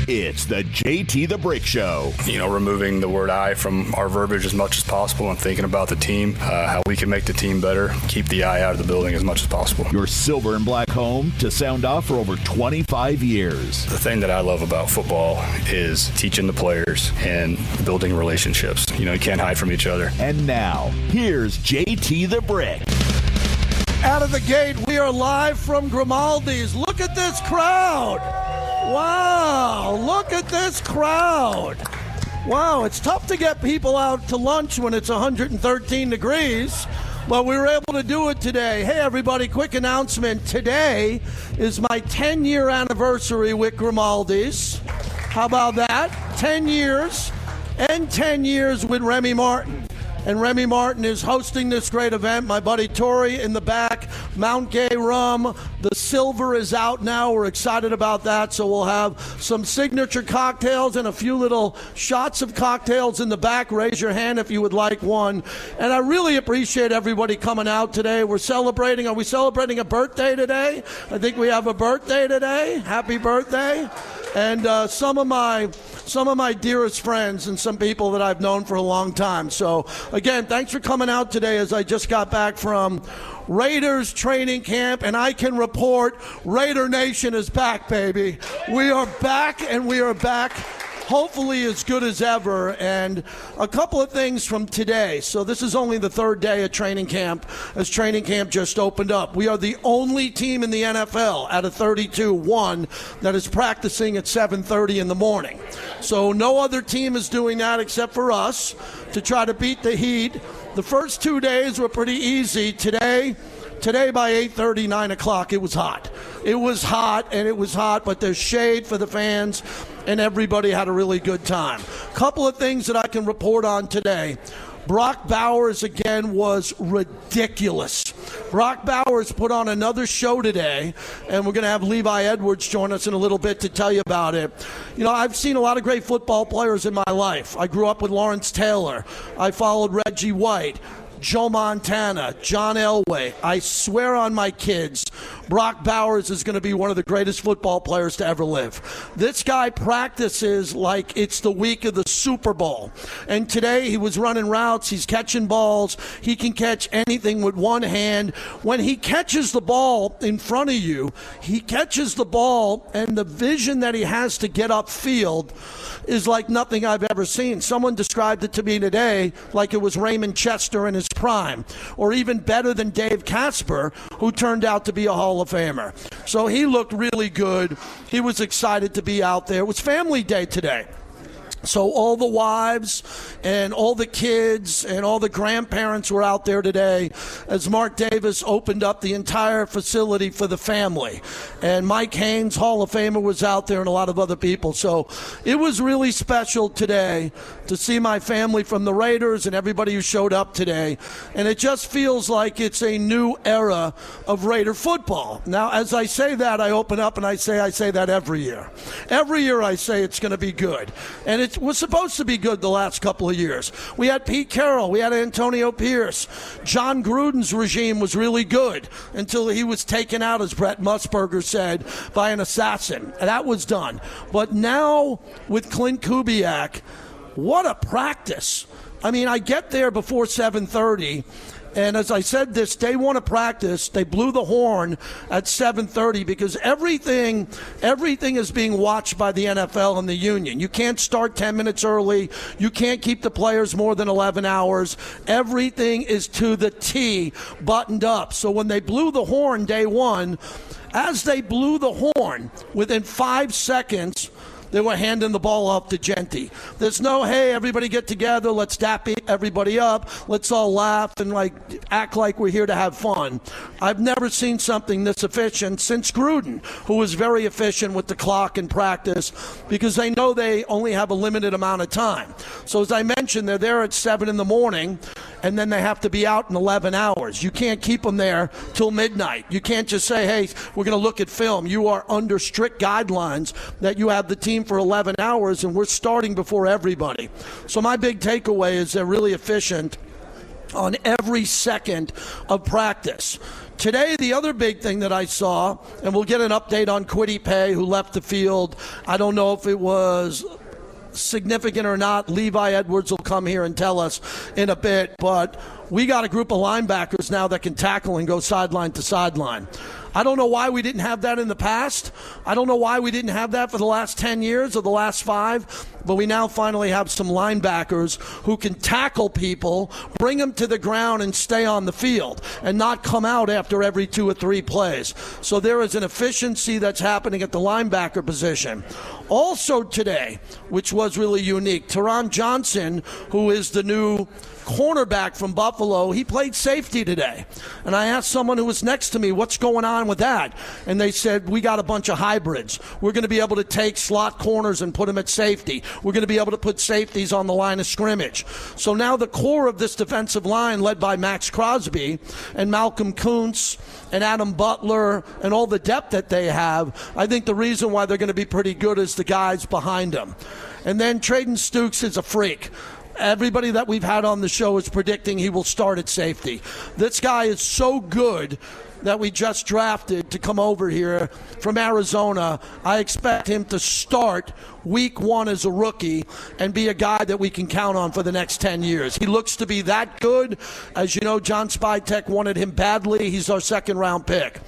It's the JT the Brick Show. You know, removing the word I from our verbiage as much as possible and thinking about the team, how we can make the team better, keep the I out of the building as much as possible. Your silver and black home to sound off for over 25 years. The thing that I love about football is teaching the players and building relationships. You know, you can't hide from each other. And now, here's JT the Brick. Out of the gate, we are live from Grimaldi's. Look at this crowd. Wow, look at this crowd. Wow, it's tough to get people out to lunch when it's 113 degrees, but we were able to do it today. Hey, everybody, quick announcement. Today is my 10-year anniversary with Grimaldi's. How about that? 10 years and 10 years with Remy Martin. And Remy Martin is hosting this great event. My buddy Tori in the back, Mount Gay rum. The silver is out now. We're excited about that. So we'll have some signature cocktails and a few little shots of cocktails in the back. Raise your hand if you would like one. And I really appreciate everybody coming out today. We're celebrating. Are we celebrating a birthday today? I think we have a birthday today. Happy birthday. And some of my dearest friends and some people that I've known for a long time. So, again, thanks for coming out today as I just got back from Raiders training camp, and I can report Raider Nation is back, baby. We are back, and we are back hopefully as good as ever. And a couple of things from today. So this is only the third day of training camp, as training camp just opened up. We are the only team in the NFL out of 32 that is practicing at 7:30 in the morning. So no other team is doing that except for us to try to beat the heat. The first 2 days were pretty easy. Today by 8:30, 9 o'clock, it was hot. It was hot, but there's shade for the fans, and everybody had a really good time. Couple of things that I can report on today. Brock Bowers, again, was ridiculous. Brock Bowers put on another show today, and we're going to have Levi Edwards join us in a little bit to tell you about it. You know, I've seen a lot of great football players in my life. I grew up with Lawrence Taylor. I followed Reggie White, Joe Montana, John Elway. I swear on my kids, Brock Bowers is going to be one of the greatest football players to ever live. This guy practices like it's the week of the Super Bowl. And today he was running routes. He's catching balls. He can catch anything with one hand. When he catches the ball in front of you, he catches the ball, and the vision that he has to get upfield is like nothing I've ever seen. Someone described it to me today like it was Raymond Chester in his prime, or even better than Dave Casper, who turned out to be a Hall of Famer. So he looked really good. He was excited to be out there. It was family day today. So all the wives and all the kids and all the grandparents were out there today as Mark Davis opened up the entire facility for the family. And Mike Haynes, Hall of Famer, was out there, and a lot of other people. So it was really special today to see my family from the Raiders and everybody who showed up today. And it just feels like it's a new era of Raider football. Now, as I say that, I open up and I say that every year. Every year I say it's going to be good. And it was supposed to be good the last couple of years. We had Pete Carroll. We had Antonio Pierce. John Gruden's regime was really good until he was taken out, as Brett Musburger said, by an assassin. That was done. But now with Klint Kubiak, what a practice. I mean, I get there before 7:30. And as I said, this day one of practice, they blew the horn at 7:30 because everything is being watched by the NFL and the union. You can't start 10 minutes early. You can't keep the players more than 11 hours. Everything is to the T, buttoned up. So when they blew the horn day one, as they blew the horn, within 5 seconds, they were handing the ball off to Jeanty. There's no, hey, everybody get together, let's dap everybody up, let's all laugh and act like we're here to have fun. I've never seen something this efficient since Gruden, who was very efficient with the clock in practice because they know they only have a limited amount of time. So as I mentioned, they're there at 7 in the morning, and then they have to be out in 11 hours. You can't keep them there till midnight. You can't just say, hey, we're going to look at film. You are under strict guidelines that you have the team for 11 hours, and we're starting before everybody. So my big takeaway is they're really efficient on every second of practice. Today, the other big thing that I saw, and we'll get an update on Kwity Paye, who left the field. I don't know if it was significant or not. Levi Edwards will come here and tell us in a bit, but we got a group of linebackers now that can tackle and go sideline to sideline. I don't know why we didn't have that in the past. I don't know why we didn't have that for the last 10 years or the last 5, but we now finally have some linebackers who can tackle people, bring them to the ground, and stay on the field and not come out after every 2 or 3 plays. So there is an efficiency that's happening at the linebacker position. Also today, which was really unique, Teron Johnson, who is the new cornerback from Buffalo, he played safety today. And I asked someone who was next to me, what's going on with that? And they said, we got a bunch of hybrids. We're going to be able to take slot corners and put them at safety. We're going to be able to put safeties on the line of scrimmage. So now the core of this defensive line, led by Maxx Crosby and Malcolm Kuntz and Adam Butler and all the depth that they have, I think the reason why they're going to be pretty good is the guys behind them. And then Traden Stukes is a freak. Everybody that we've had on the show is predicting he will start at safety. This guy is so good that we just drafted to come over here from Arizona. I expect him to start week 1 as a rookie and be a guy that we can count on for the next 10 years. He looks to be that good. As you know, John Spytek wanted him badly. He's our second-round pick.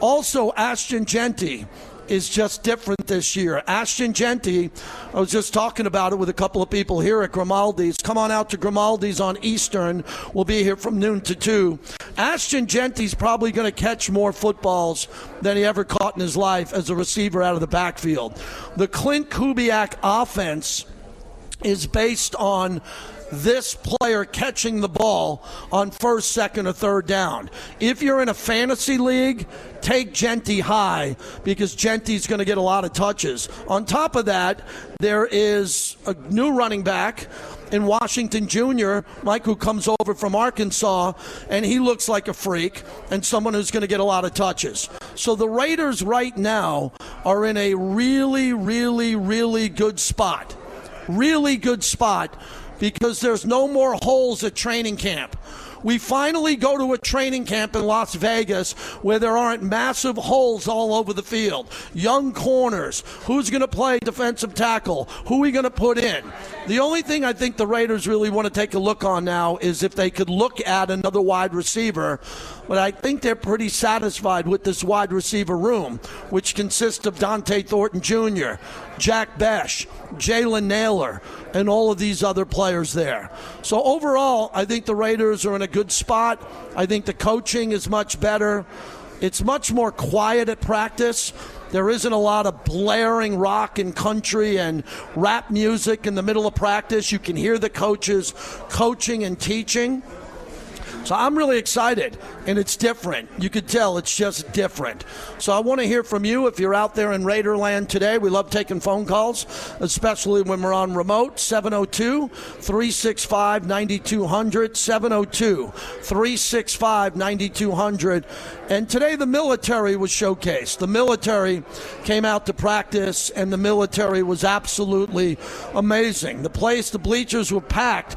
Also, Ashton Jeanty is just different this year. Ashton Jeanty, I was just talking about it with a couple of people here at Grimaldi's. Come on out to Grimaldi's on Eastern. We'll be here from noon to 2. Ashton Jeanty's probably going to catch more footballs than he ever caught in his life as a receiver out of the backfield. The Klint Kubiak offense is based on this player catching the ball on first, second, or third down. If you're in a fantasy league, take Jeanty high because Jeanty's going to get a lot of touches. On top of that, there is a new running back in Washington Jr., Mike, who comes over from Arkansas, and he looks like a freak and someone who's going to get a lot of touches. So the Raiders right now are in a really, really, really good spot. Really good spot because there's no more holes at training camp. We finally go to a training camp in Las Vegas where there aren't massive holes all over the field. Young corners. Who's going to play defensive tackle? Who are we going to put in? The only thing I think the Raiders really want to take a look on now is if they could look at another wide receiver. But I think they're pretty satisfied with this wide receiver room, which consists of Dante Thornton Jr., Jack Besh, Jalen Naylor, and all of these other players there. So overall, I think the Raiders are in a good spot. I think the coaching is much better. It's much more quiet at practice. There isn't a lot of blaring rock and country and rap music in the middle of practice. You can hear the coaches coaching and teaching. So I'm really excited, and it's different. You could tell it's just different. So I want to hear from you if you're out there in Raiderland today. We love taking phone calls, especially when we're on remote. 702-365-9200, 702-365-9200. And today the military was showcased. The military came out to practice, and the military was absolutely amazing. The bleachers were packed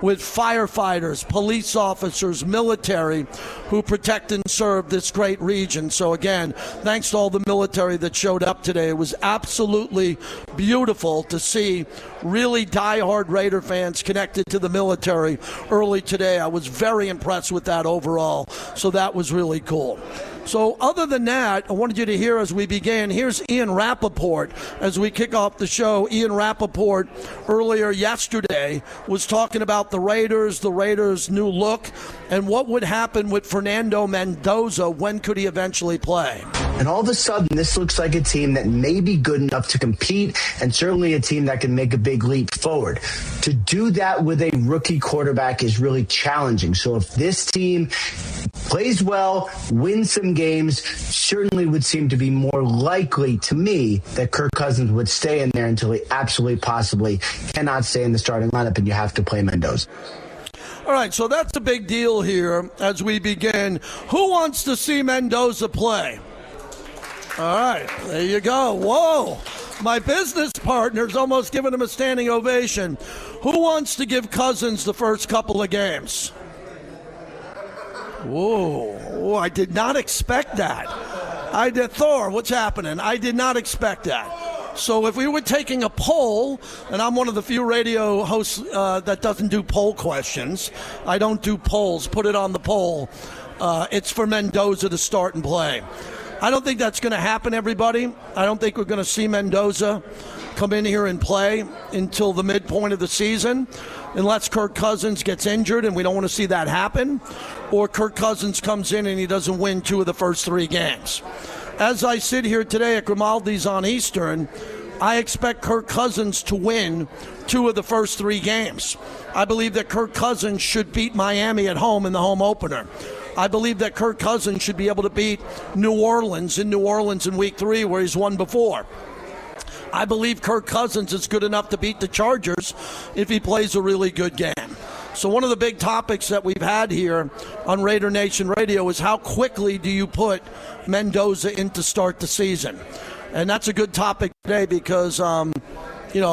with firefighters, police officers, military who protect and serve this great region. So again, thanks to all the military that showed up today. It was absolutely beautiful to see really diehard Raider fans connected to the military early today. I was very impressed with that overall. So that was really cool. So other than that, I wanted you to hear as we begin, here's Ian Rappaport as we kick off the show. Ian Rappaport earlier yesterday was talking about the Raiders new look, and what would happen with Fernando Mendoza. When could he eventually play? And all of a sudden, this looks like a team that may be good enough to compete, and certainly a team that can make a big leap forward. To do that with a rookie quarterback is really challenging. So if this team plays well, wins some games, certainly would seem to be more likely to me that Kirk Cousins would stay in there until he absolutely possibly cannot stay in the starting lineup, and you have to play Mendoza. All right, so that's a big deal here as we begin. Who wants to see Mendoza play? All right, there you go. Whoa. My business partner's almost giving him a standing ovation. Who wants to give Cousins the first couple of games? Whoa, I did not expect that. Thor, what's happening? I did not expect that. So if we were taking a poll, and I'm one of the few radio hosts that doesn't do poll questions. I don't do polls. Put it on the poll. It's for Mendoza to start and play. I don't think that's going to happen, everybody. I don't think we're going to see Mendoza come in here and play until the midpoint of the season, unless Kirk Cousins gets injured, and we don't want to see that happen, or Kirk Cousins comes in and he doesn't win 2 of the first 3 games. As I sit here today at Grimaldi's on Eastern, I expect Kirk Cousins to win 2 of the first 3 games. I believe that Kirk Cousins should beat Miami at home in the home opener. I believe that Kirk Cousins should be able to beat New Orleans in week 3 where he's won before. I believe Kirk Cousins is good enough to beat the Chargers if he plays a really good game. So one of the big topics that we've had here on Raider Nation Radio is how quickly do you put Mendoza in to start the season? And that's a good topic today because, a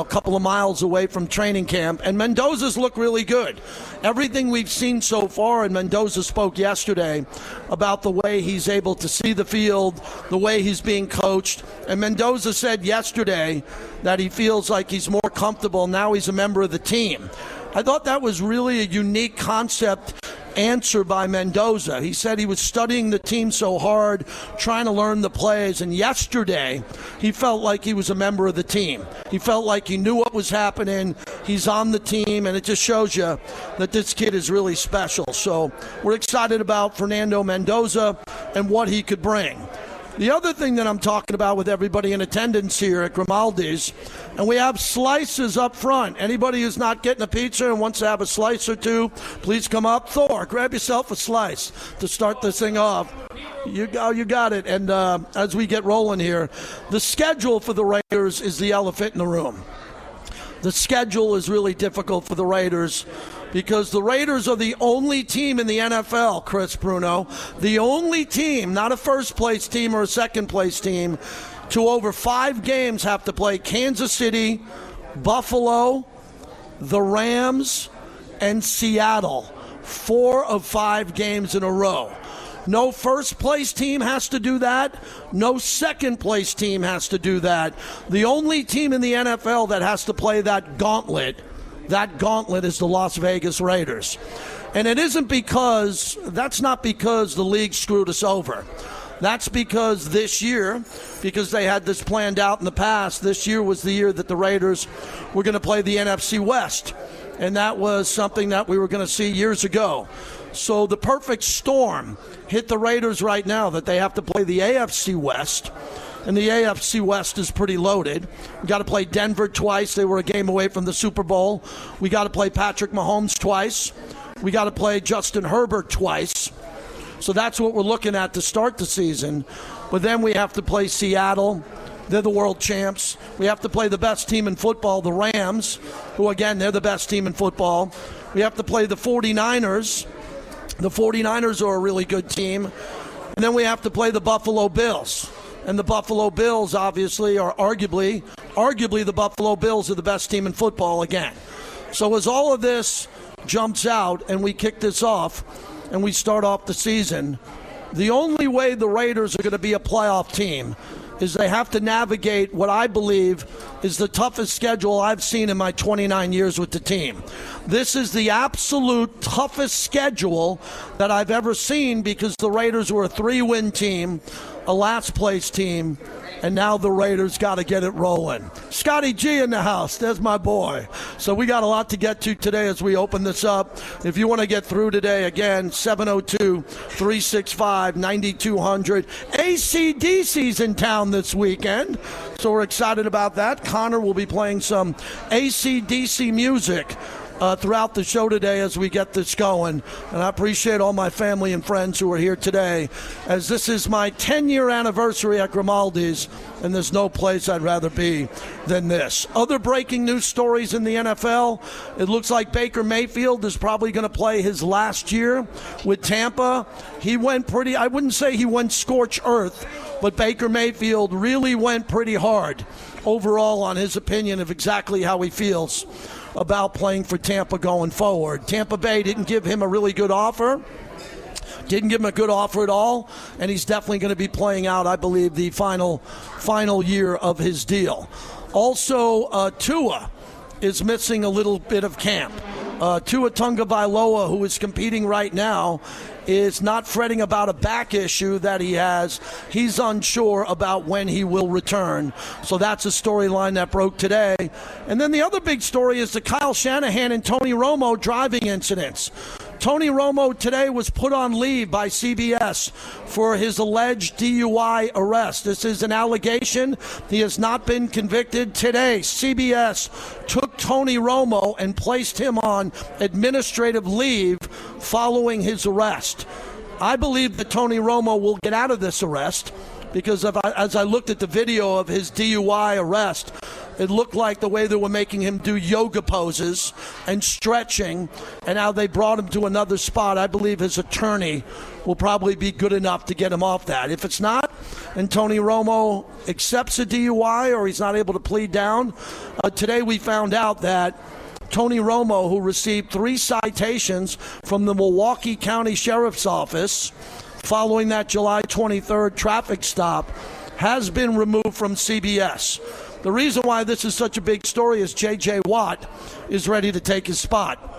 couple of miles away from training camp, and Mendoza's look really good. Everything we've seen so far, and Mendoza spoke yesterday about the way he's able to see the field, the way he's being coached, and Mendoza said yesterday that he feels like he's more comfortable now he's a member of the team. I thought that was really a unique concept answer by Mendoza. He said he was studying the team so hard, trying to learn the plays, and yesterday he felt like he was a member of the team. He felt like he knew what was happening. He's on the team, and it just shows you that this kid is really special. So we're excited about Fernando Mendoza and what he could bring. The other thing that I'm talking about with everybody in attendance here at Grimaldi's, and we have slices up front. Anybody who's not getting a pizza and wants to have a slice or 2, please come up. Thor, grab yourself a slice to start this thing off. You got it. And as we get rolling here, the schedule for the Raiders is the elephant in the room. The schedule is really difficult for the Raiders because the Raiders are the only team in the NFL, Chris Bruno, the only team, not a first-place team or a second-place team, to over 5 games have to play Kansas City, Buffalo, the Rams, and Seattle. 4 of 5 games in a row. No first-place team has to do that. No second-place team has to do that. The only team in the NFL that has to play that gauntlet is the Las Vegas Raiders. And it isn't that's not because the league screwed us over. That's because this year, because they had this planned out in the past, this year was the year that the Raiders were going to play the NFC West. And that was something that we were going to see years ago. So the perfect storm hit the Raiders right now that they have to play the AFC West. And the AFC West is pretty loaded. We got to play Denver twice. They were a game away from the Super Bowl. We got to play Patrick Mahomes twice. We got to play Justin Herbert twice. So that's what we're looking at to start the season. But then we have to play Seattle. They're the world champs. We have to play the best team in football, the Rams, who, again, they're the best team in football. We have to play the 49ers. The 49ers are a really good team. And then we have to play the Buffalo Bills. And the Buffalo Bills, obviously, are arguably the Buffalo Bills are the best team in football again. So as all of this jumps out and we kick this off and we start off the season, the only way the Raiders are going to be a playoff team is they have to navigate what I believe is the toughest schedule I've seen in my 29 years with the team. This is the absolute toughest schedule that I've ever seen because the Raiders were a 3-win team, a last-place team, and now the Raiders got to get it rolling. Scotty G in the house. There's my boy. So we got a lot to get to today as we open this up. If you want to get through today, again, 702-365-9200. AC/DC's in town this weekend, so we're excited about that. Connor will be playing some AC/DC music throughout the show today as we get this going. And I appreciate all my family and friends who are here today, as this is my 10-year anniversary at Grimaldi's, and there's no place I'd rather be than this. Other breaking news stories in the NFL. It looks like Baker Mayfield is probably going to play his last year with Tampa. He went I wouldn't say he went scorched earth, but Baker Mayfield really went pretty hard overall on his opinion of exactly how he feels about playing for Tampa going forward. Tampa Bay didn't give him a really good offer. Didn't give him a good offer at all, and he's definitely going to be playing out, I believe, the final year of his deal. Also, Tua is missing a little bit of camp. Tua Tagovailoa, who is competing right now, is not fretting about a back issue that he has. He's unsure about when he will return. So that's a storyline that broke today. And then the other big story is the Kyle Shanahan and Tony Romo driving incidents. Tony Romo today was put on leave by CBS for his alleged DUI arrest. This is an allegation. He has not been convicted. Today, CBS took Tony Romo and placed him on administrative leave following his arrest. I believe that Tony Romo will get out of this arrest because as I looked at the video of his DUI arrest, it looked like the way they were making him do yoga poses and stretching and how they brought him to another spot. I believe his attorney will probably be good enough to get him off that. If it's not, and Tony Romo accepts a DUI or he's not able to plead down, today we found out that Tony Romo, who received 3 citations from the Milwaukee County Sheriff's Office following that July 23rd traffic stop, has been removed from CBS. The reason why this is such a big story is J.J. Watt is ready to take his spot.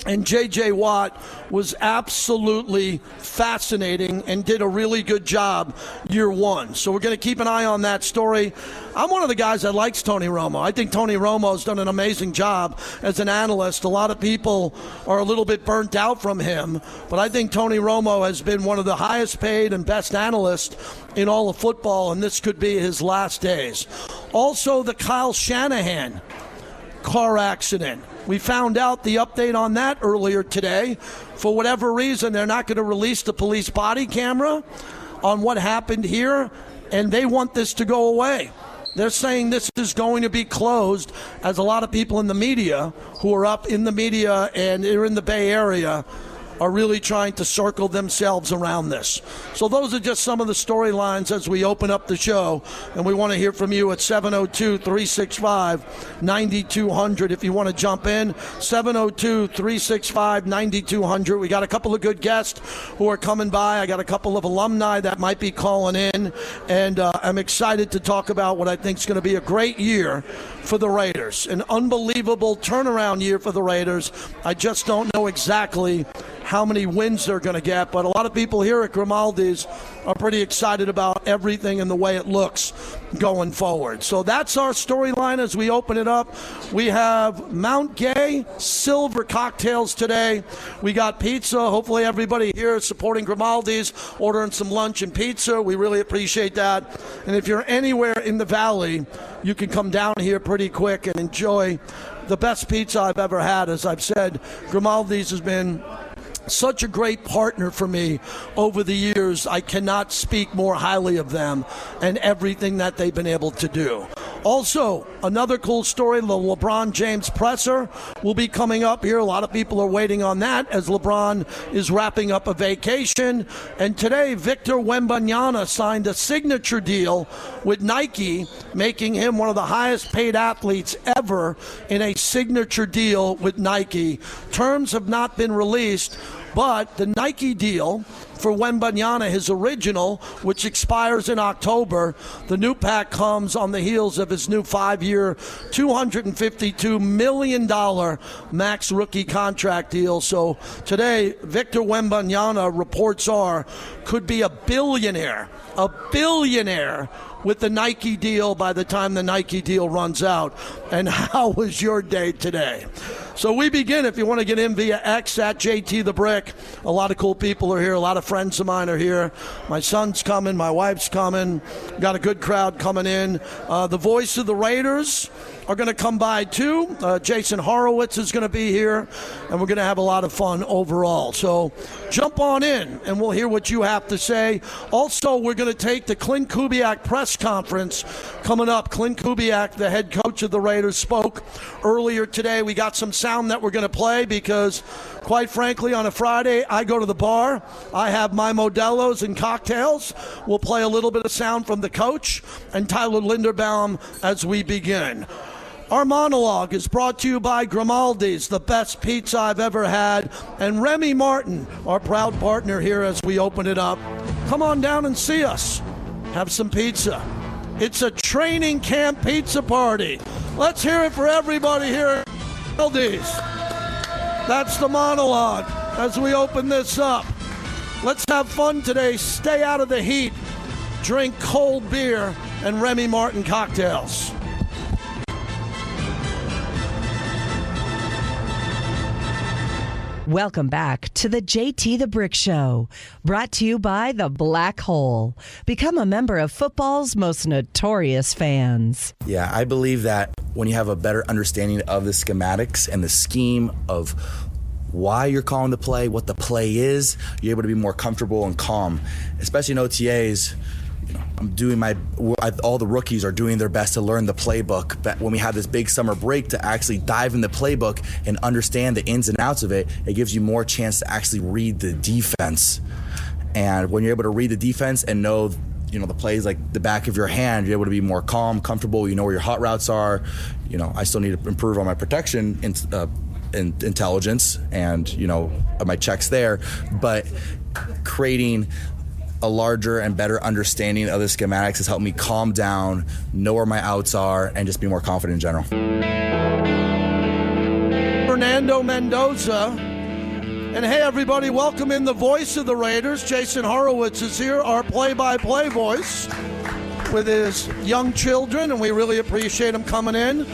And J.J. Watt was absolutely fascinating and did a really good job year one. So we're going to keep an eye on that story. I'm one of the guys that likes Tony Romo. I think Tony Romo's done an amazing job as an analyst. A lot of people are a little bit burnt out from him, but I think Tony Romo has been one of the highest paid and best analysts in all of football, and this could be his last days. Also, the Kyle Shanahan car accident. We found out the update on that earlier today. For whatever reason, they're not going to release the police body camera on what happened here, and they want this to go away. They're saying this is going to be closed, as a lot of people in the media who are up in the media and are in the Bay Area are really trying to circle themselves around this. So those are just some of the storylines as we open up the show, and we want to hear from you at 702-365-9200 if you want to jump in. 702-365-9200. We got a couple of good guests who are coming by. I got a couple of alumni that might be calling in, and I'm excited to talk about what I think is going to be a great year for the Raiders. An unbelievable turnaround year for the Raiders. I just don't know exactly how many wins they're going to get, but a lot of people here at Grimaldi's are pretty excited about everything and the way it looks going forward. So that's our storyline as we open it up. We have Mount Gay Silver cocktails today. We got pizza. Hopefully everybody here is supporting Grimaldi's, ordering some lunch and pizza. We really appreciate that. And if you're anywhere in the valley, you can come down here pretty quick and enjoy the best pizza I've ever had. As I've said, Grimaldi's has been such a great partner for me over the years. I cannot speak more highly of them and everything that they've been able to do. Also, another cool story, the LeBron James presser will be coming up here. A lot of people are waiting on that as LeBron is wrapping up a vacation. And today, Victor Wembanyama signed a signature deal with Nike, making him one of the highest paid athletes ever in a signature deal with Nike. Terms have not been released, but the Nike deal for Wembanyama, his original, which expires in October, the new pack comes on the heels of his new 5-year, $252 million max rookie contract deal. So today, Victor Wembanyama, reports are, could be a billionaire with the Nike deal by the time the Nike deal runs out. And how was your day today? So we begin, if you want to get in via X at JT the Brick. A lot of cool people are here. A lot of friends of mine are here. My son's coming. My wife's coming. Got a good crowd coming in. The voice of the Raiders are going to come by too. Jason Horowitz is going to be here, and we're going to have a lot of fun overall. So jump on in, and we'll hear what you have to say. Also, we're going to take the Klint Kubiak press conference coming up. Klint Kubiak, the head coach of the Raiders, spoke earlier today. We got some sound that we're going to play because, quite frankly, on a Friday, I go to the bar. I have my Modelo's and cocktails. We'll play a little bit of sound from the coach and Tyler Linderbaum as we begin. Our monologue is brought to you by Grimaldi's, the best pizza I've ever had, and Remy Martin, our proud partner here as we open it up. Come on down and see us. Have some pizza. It's a training camp pizza party. Let's hear it for everybody here at Grimaldi's. That's the monologue as we open this up. Let's have fun today. Stay out of the heat. Drink cold beer and Remy Martin cocktails. Welcome back to the JT the Brick Show, brought to you by The Black Hole. Become a member of football's most notorious fans. Yeah, I believe that when you have a better understanding of the schematics and the scheme of why you're calling the play, what the play is, you're able to be more comfortable and calm. Especially in OTAs, all the rookies are doing their best to learn the playbook. But when we have this big summer break to actually dive in the playbook and understand the ins and outs of it, it gives you more chance to actually read the defense. And when you're able to read the defense and know the plays like the back of your hand, you're able to be more calm, comfortable. You know where your hot routes are. I still need to improve on my protection and intelligence and my checks there, but creating a larger and better understanding of the schematics has helped me calm down, know where my outs are, and just be more confident in general. Fernando Mendoza. And hey, everybody, welcome in the voice of the Raiders. Jason Horowitz is here, our play-by-play voice, with his young children, and we really appreciate him coming in.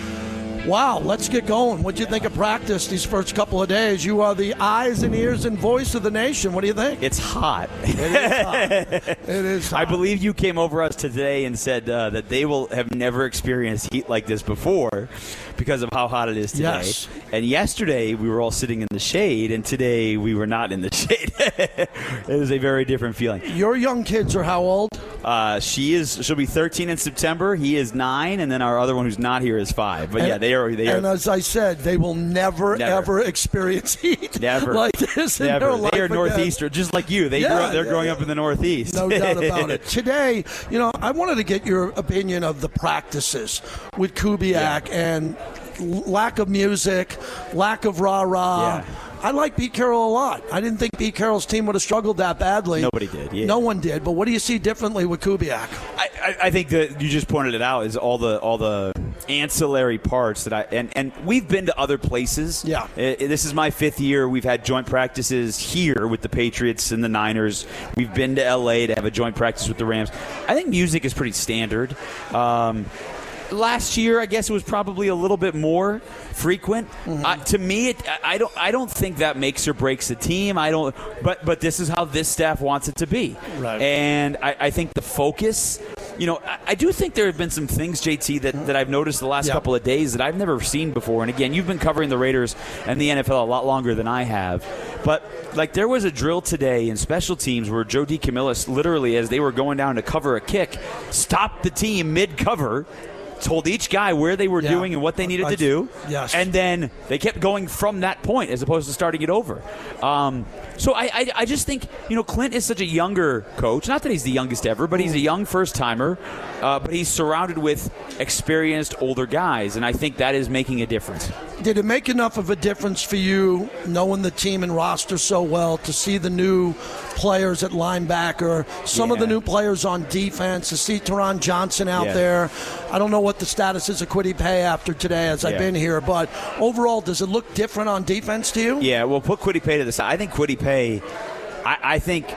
Wow, let's get going. What do you think of practice these first couple of days? You are the eyes and ears and voice of the nation. What do you think? It's hot. It is hot. It is hot. I believe you came over us today and said that they will have never experienced heat like this before because of how hot it is today. Yes. And yesterday we were all sitting in the shade, and today we were not in the shade. It is a very different feeling. Your young kids are how old? She'll be 13 in September. He is 9, and then our other one who's not here is 5. But they are. And as I said, they will never. Ever experience heat never. Like this in never. their life. They are again. Northeastern, just like you. They're growing up in the Northeast. No doubt about it. Today, I wanted to get your opinion of the practices with Kubiak and lack of music, lack of rah-rah. Yeah. I like Pete Carroll a lot. I didn't think Pete Carroll's team would have struggled that badly. Nobody did. Yeah. No one did. But what do you see differently with Kubiak? I think that you just pointed it out is all the ancillary parts that and we've been to other places. Yeah. This is my 5th year. We've had joint practices here with the Patriots and the Niners. We've been to LA to have a joint practice with the Rams. I think music is pretty standard. Last year, I guess it was probably a little bit more frequent. Mm-hmm. To me, I don't think that makes or breaks the team. But this is how this staff wants it to be. Right. And I think the focus. I do think there have been some things, JT, that I've noticed the last couple of days that I've never seen before. And again, you've been covering the Raiders and the NFL a lot longer than I have. But there was a drill today in special teams where Joe DeCamillis literally, as they were going down to cover a kick, stopped the team mid-cover, told each guy where they were doing and what they needed to do. Yes. And then they kept going from that point as opposed to starting it over. So I just think, Klint is such a younger coach. Not that he's the youngest ever, but he's a young first-timer. But he's surrounded with experienced older guys, and I think that is making a difference. Did it make enough of a difference for you, knowing the team and roster so well, to see the new players at linebacker, some of the new players on defense, to see Teron Johnson out there? I don't know what the status is of Kwity Paye after today as I've been here, but overall, does it look different on defense to you? Yeah, well, put Kwity Paye to the side. I think Kwity Paye, I think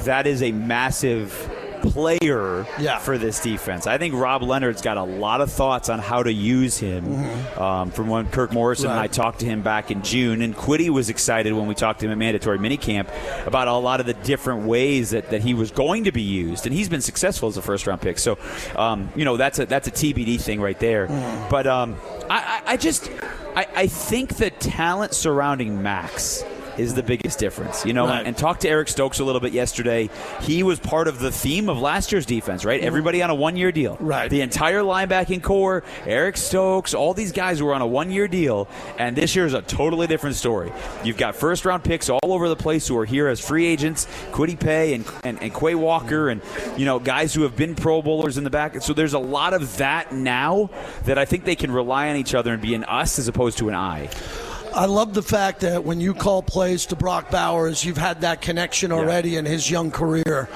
that is a massive player for this defense. I think Rob Leonard's got a lot of thoughts on how to use him from when Kirk Morrison and I talked to him back in June, and Kwity was excited when we talked to him at mandatory minicamp about a lot of the different ways that he was going to be used, and he's been successful as a first-round pick. So, that's a TBD thing right there. But I think the talent surrounding Maxx is the biggest difference. You know, Right. and talked to Eric Stokes a little bit yesterday. He was part of the theme of last year's defense, right? Everybody on a one-year deal. Right. The entire linebacking core, Eric Stokes, all these guys were on a one-year deal, and this year is a totally different story. You've got first-round picks all over the place who are here as free agents, Kwity Paye and Quay Walker, and guys who have been Pro Bowlers in the back. So there's a lot of that now that I think they can rely on each other and be an us as opposed to an I. I love the fact that when you call plays to Brock Bowers, you've had that connection already in his young career.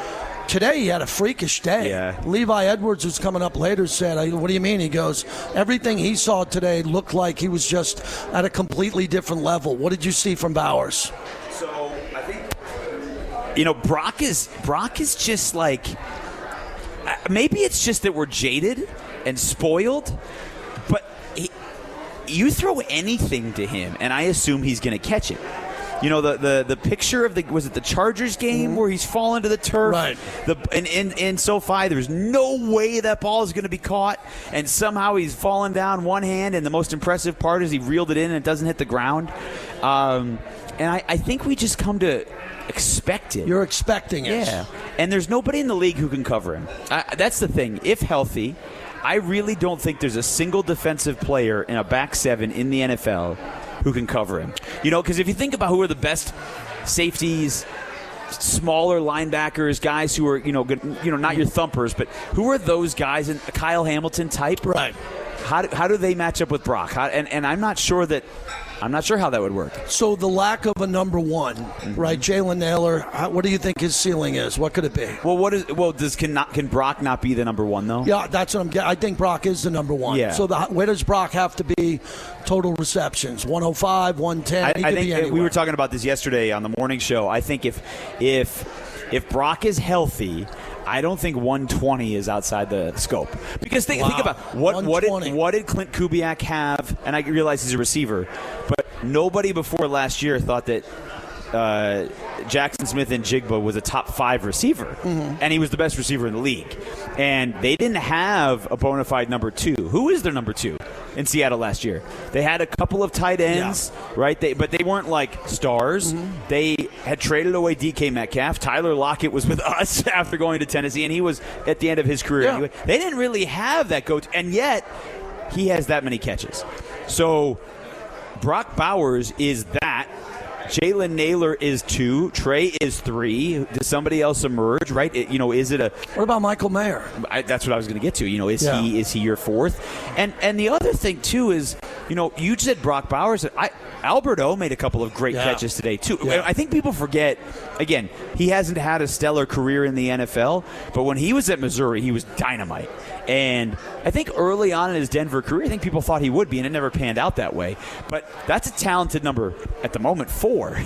Today he had a freakish day. Yeah. Levi Edwards, who's coming up later, said, what do you mean? He goes, everything he saw today looked like he was just at a completely different level. What did you see from Bowers? So I think, Brock is just like, maybe it's just that we're jaded and spoiled, but you throw anything to him, and I assume he's going to catch it. The picture of was it the Chargers game where he's fallen to the turf? Right. In SoFi, there's no way that ball is going to be caught, and somehow he's fallen down one hand, and the most impressive part is he reeled it in and it doesn't hit the ground. And I think we just come to expect it. You're expecting it. Yeah. And there's nobody in the league who can cover him. That's the thing. If healthy, I really don't think there's a single defensive player in a back seven in the NFL who can cover him. Because if you think about who are the best safeties, smaller linebackers, guys who are, not your thumpers, but who are those guys in a Kyle Hamilton type? Right. How do they match up with Brock? And I'm not sure how that would work. So the lack of a number one, right? Jalen Naylor. What do you think his ceiling is? What could it be? Well, can Brock not be the number one though? Yeah, that's what I'm getting. I think Brock is the number one. Yeah. So where does Brock have to be? Total receptions, 105, 110. I think we were talking about this yesterday on the morning show. I think if Brock is healthy, I don't think 120 is outside the scope. Because think about what did Klint Kubiak have? And I realize he's a receiver, but nobody before last year thought that Jackson Smith and Jigba was a top 5 receiver, and he was the best receiver in the league. And they didn't have a bona fide number 2. Who is their number 2 in Seattle last year? They had a couple of tight ends, right? But they weren't like stars. They had traded away DK Metcalf. Tyler Lockett was with us after going to Tennessee, and he was at the end of his career anyway. They didn't really have that go-to, and yet he has that many catches. So Brock Bowers is that. Jalen Naylor is 2. Trey is 3. Does somebody else emerge? Right? Is it a? What about Michael Mayer? That's what I was going to get to. Is he your 4th? And the other thing too is, you said Brock Bowers. Albert O made a couple of great catches today too. Yeah. I think people forget. Again, he hasn't had a stellar career in the NFL, but when he was at Missouri, he was dynamite. And I think early on in his Denver career, I think people thought he would be, and it never panned out that way. But that's a talented number at the moment, 4,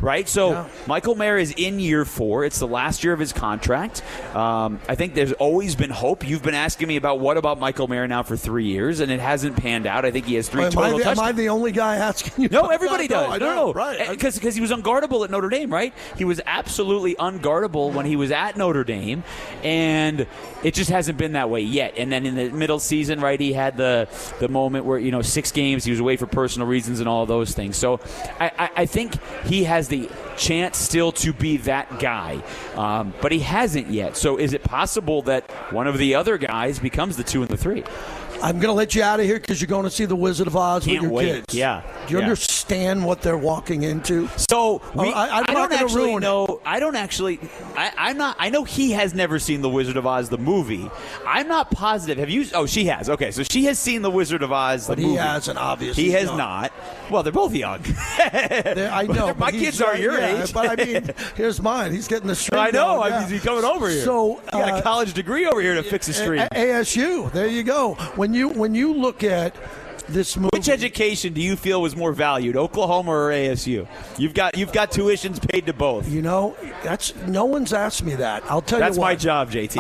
right? So Michael Mayer is in year 4. It's the last year of his contract. I think there's always been hope. You've been asking me what about Michael Mayer now for 3 years, and it hasn't panned out. I think he has 3 total touchdowns. Am I the only guy asking you? No, everybody does. No. Right. Because he was unguardable at Notre Dame, right? He was absolutely unguardable when he was at Notre Dame, and it just hasn't been that way yet. And then in the middle season, right, he had the moment where, 6 games, he was away for personal reasons and all of those things. So I think he has the chance still to be that guy, but he hasn't yet. So is it possible that one of the other guys becomes the 2 and the 3? I'm going to let you out of here because you're going to see The Wizard of Oz with your kids. Yeah. Do you understand what they're walking into? So I'm not going to ruin it. I don't actually. I'm not. I know he has never seen The Wizard of Oz the movie. I'm not positive. Have you? Oh, she has. Okay, so she has seen The Wizard of Oz the movie. He hasn't, obviously. He has not. Well, they're both young. I know. My kids are your age. But I mean, here's mine. He's getting the stream. I know. Going, He's coming over here. So he got a college degree over here to fix a stream. ASU. There you go. When you look at this movie, which education do you feel was more valued, Oklahoma or ASU? You've got tuitions paid to both. That's no one's asked me that. I'll tell that's you what. That's my job, JT.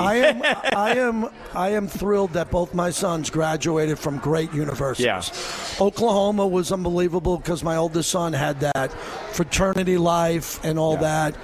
I am thrilled that both my sons graduated from great universities. Yeah. Oklahoma was unbelievable because my oldest son had that fraternity life and all that.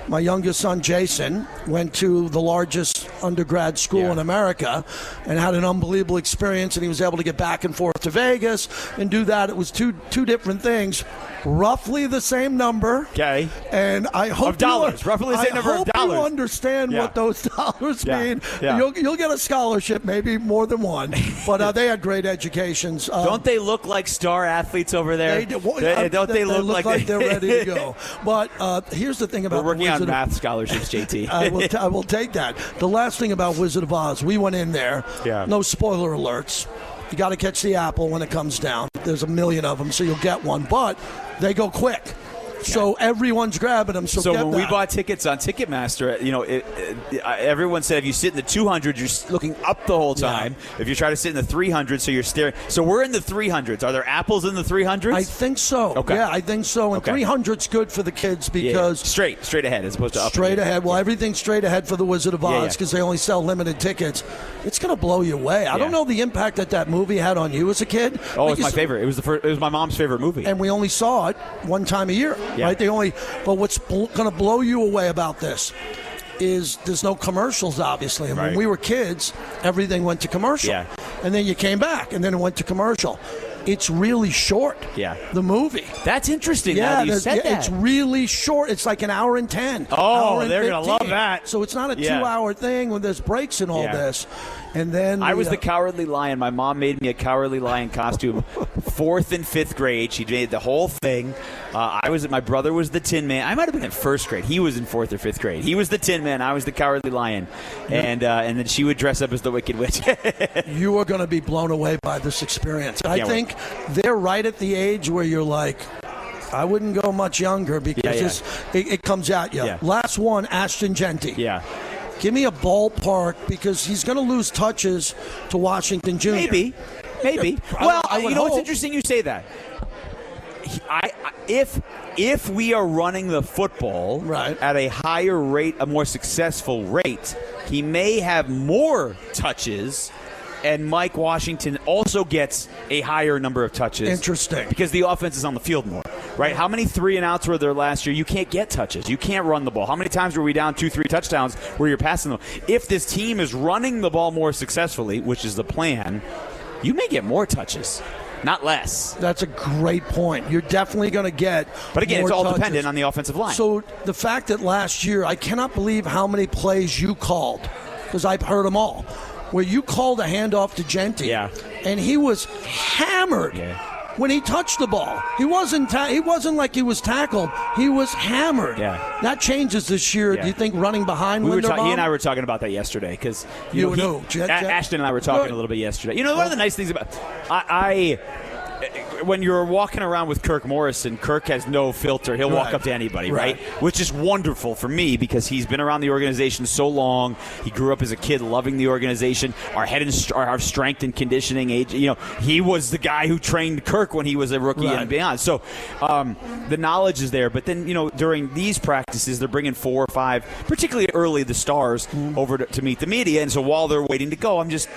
My youngest son, Jason, went to the largest undergrad school in America and had an unbelievable experience, and he was able to get back and forth to Vegas and do that. It was two different things. Roughly the same number. Okay. And I hope of dollars. Roughly the same number of dollars. I hope you understand what those dollars mean. Yeah. You'll get a scholarship, maybe more than one. But they had great educations. Don't they look like star athletes over there? Don't they look like they're ready to go? But here's the thing about We're working on math scholarships, JT. I will take that. The last thing about Wizard of Oz, we went in there. Yeah. No spoiler alerts. You got to catch the apple when it comes down. There's a million of them, so you'll get one. But they go quick. So everyone's grabbing them. So when we bought tickets on Ticketmaster, everyone said if you sit in the 200, you're looking up the whole time. Yeah. If you try to sit in the 300, so you're staring. So we're in the 300s. Are there apples in the 300s? I think so. Okay. Yeah, I think so. And 300's good for the kids because straight ahead as opposed to up. Straight ahead. Well, everything's straight ahead for the Wizard of Oz because they only sell limited tickets. It's going to blow you away. I don't know the impact that movie had on you as a kid. Oh, it's my favorite. It was it was my mom's favorite movie, and we only saw it one time a year. Yeah. Right? But what's going to blow you away about this is there's no commercials, obviously. And when we were kids, everything went to commercial. Yeah. And then you came back, and then it went to commercial. It's really short, the movie. That's interesting now that you said that. It's really short. It's like an hour and 10. Oh, they're going to love that. So it's not a 2-hour thing when there's breaks and all this. And then I was the Cowardly Lion. My mom made me a Cowardly Lion costume 4th and 5th grade. She made the whole thing. My brother was the Tin Man. I might have been in 1st grade. He was in 4th or 5th grade. He was the Tin Man. I was the Cowardly Lion. And then she would dress up as the Wicked Witch. You are going to be blown away by this experience. I think they're right at the age where you're like, I wouldn't go much younger because it comes at you. Yeah. Last one, Ashton Jeanty. Yeah. Give me a ballpark because he's going to lose touches to Washington Jr. Maybe. Well, it's interesting you say that. If we are running the football at a higher rate, a more successful rate, he may have more touches. And Mike Washington also gets a higher number of touches. Interesting. Because the offense is on the field more, right? How many 3-and-outs were there last year? You can't get touches. You can't run the ball. How many times were we down 2-3 touchdowns where you're passing them? If this team is running the ball more successfully, which is the plan, you may get more touches, not less. That's a great point. You're definitely going to get But again, more it's all touches. dependent on the offensive line. So the fact that last year, I cannot believe how many plays you called, because I've heard them all, where you called a handoff to Jeanty, and he was hammered when he touched the ball. He wasn't like he was tackled. He was hammered. Yeah. That changes this year. Do you think running behind he and I were talking about that yesterday because Ashton and I were talking a little bit yesterday. One of the nice things about when you're walking around with Kirk Morrison, Kirk has no filter. He'll walk up to anybody, right? Which is wonderful for me because he's been around the organization so long. He grew up as a kid loving the organization. Our strength and conditioning age. He was the guy who trained Kirk when he was a rookie and beyond. So the knowledge is there. But then, during these practices, they're bringing 4 or 5, particularly early, the stars over to meet the media. And so while they're waiting to go, I'm just,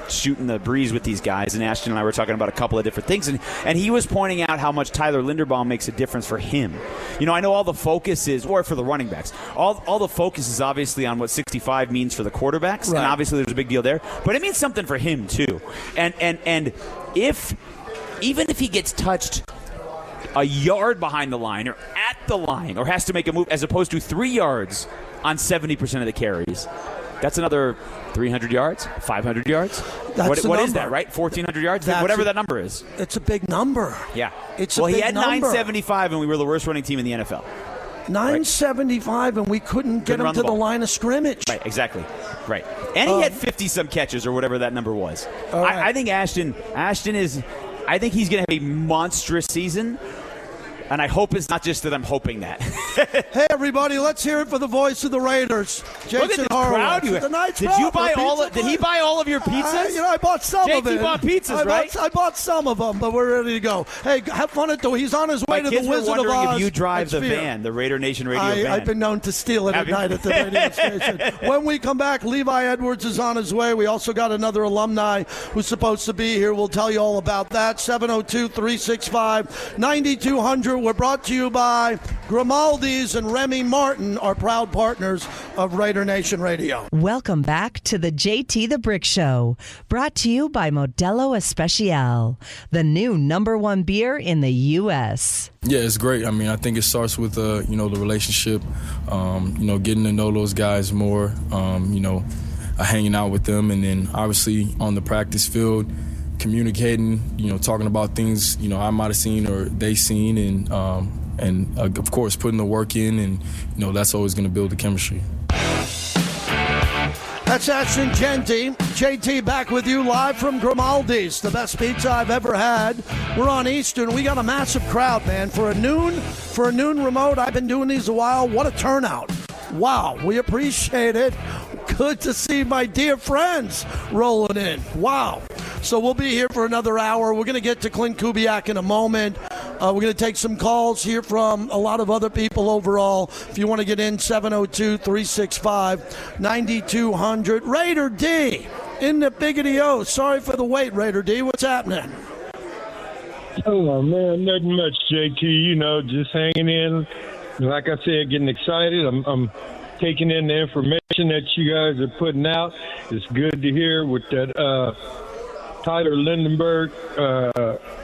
shooting the breeze with these guys, and Ashton and I were talking about a couple of different things, and he was pointing out how much Tyler Linderbaum makes a difference for him. I know all the focus is, or for the running backs, all the focus is obviously on what 65 means for the quarterbacks, and obviously there's a big deal there, but it means something for him too. And even if he gets touched a yard behind the line or at the line or has to make a move as opposed to 3 yards on 70% of the carries, that's another 300 yards, 500 yards. What is that, right? 1,400 yards? Whatever that number is. It's a big number. Yeah. He had 975, and we were the worst running team in the NFL. 975, and we couldn't get him to the line of scrimmage. Right, exactly. Right. And he had 50-some catches or whatever that number was. Right. I think Ashton is – I think he's going to have a monstrous season. And I hope it's not just that I'm hoping that. Hey, everybody, let's hear it for the voice of the Raiders, Jason Horowitz. Did he buy all of your pizzas? I bought some of it. JT bought pizzas, right? I bought some of them, but we're ready to go. Hey, have fun at He's on his way to the Wizard of Oz. If you drive the van, the Raider Nation radio van. I've been known to steal it at night at the radio station. When we come back, Levi Edwards is on his way. We also got another alumni who's supposed to be here. We'll tell you all about that. 702-365-9200. We're brought to you by Grimaldi's and Remy Martin are proud partners of Raider Nation Radio. Welcome back to the JT the Brick Show, brought to you by Modelo Especial, the new #1 beer in the U.S. Yeah, it's great. I mean, I think it starts with, the relationship, getting to know those guys more, hanging out with them, and then obviously on the practice field, communicating, talking about things, I might have seen or they seen, and of course putting the work in, and that's always going to build the chemistry. That's Ashton Jeanty. JT back with you live from Grimaldi's, the best pizza I've ever had. We're on Eastern. We got a massive crowd, man. For a noon remote, I've been doing these a while. What a turnout. Wow, we appreciate it. Good to see my dear friends rolling in. Wow. So we'll be here for another hour. We're going to get to Klint Kubiak in a moment. We're going to take some calls, hear from a lot of other people overall. If you want to get in, 702-365-9200. Raider D in the Biggity O. Sorry for the wait, Raider D. What's happening? Oh, man, nothing much, JT. Just hanging in. Like I said, getting excited. I'm taking in the information that you guys are putting out. It's good to hear with that Tyler Lindenberg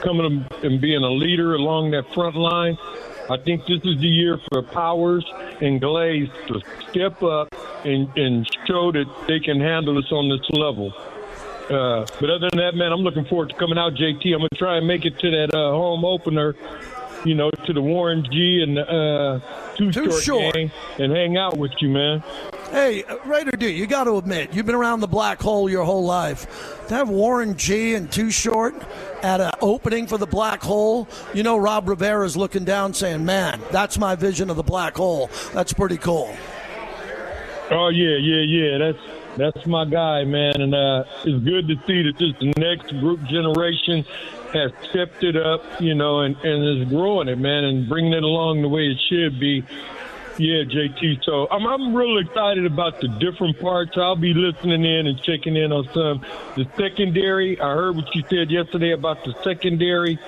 coming and being a leader along that front line. I think this is the year for Powers and Glaze to step up and show that they can handle us on this level. But other than that, man, I'm looking forward to coming out, JT. I'm going to try and make it to that home opener, to the Warren G and Too Short gang and hang out with you, man. Hey, Raider D, you got to admit, you've been around the black hole your whole life. To have Warren G and Too Short at an opening for the black hole, Rob Rivera's looking down saying, man, that's my vision of the black hole. That's pretty cool. Oh, yeah. That's my guy, man. And it's good to see that this next group generation has stepped it up, and is growing it, man, and bringing it along the way it should be. Yeah, JT. So I'm really excited about the different parts. I'll be listening in and checking in on some. The secondary, I heard what you said yesterday about the secondary.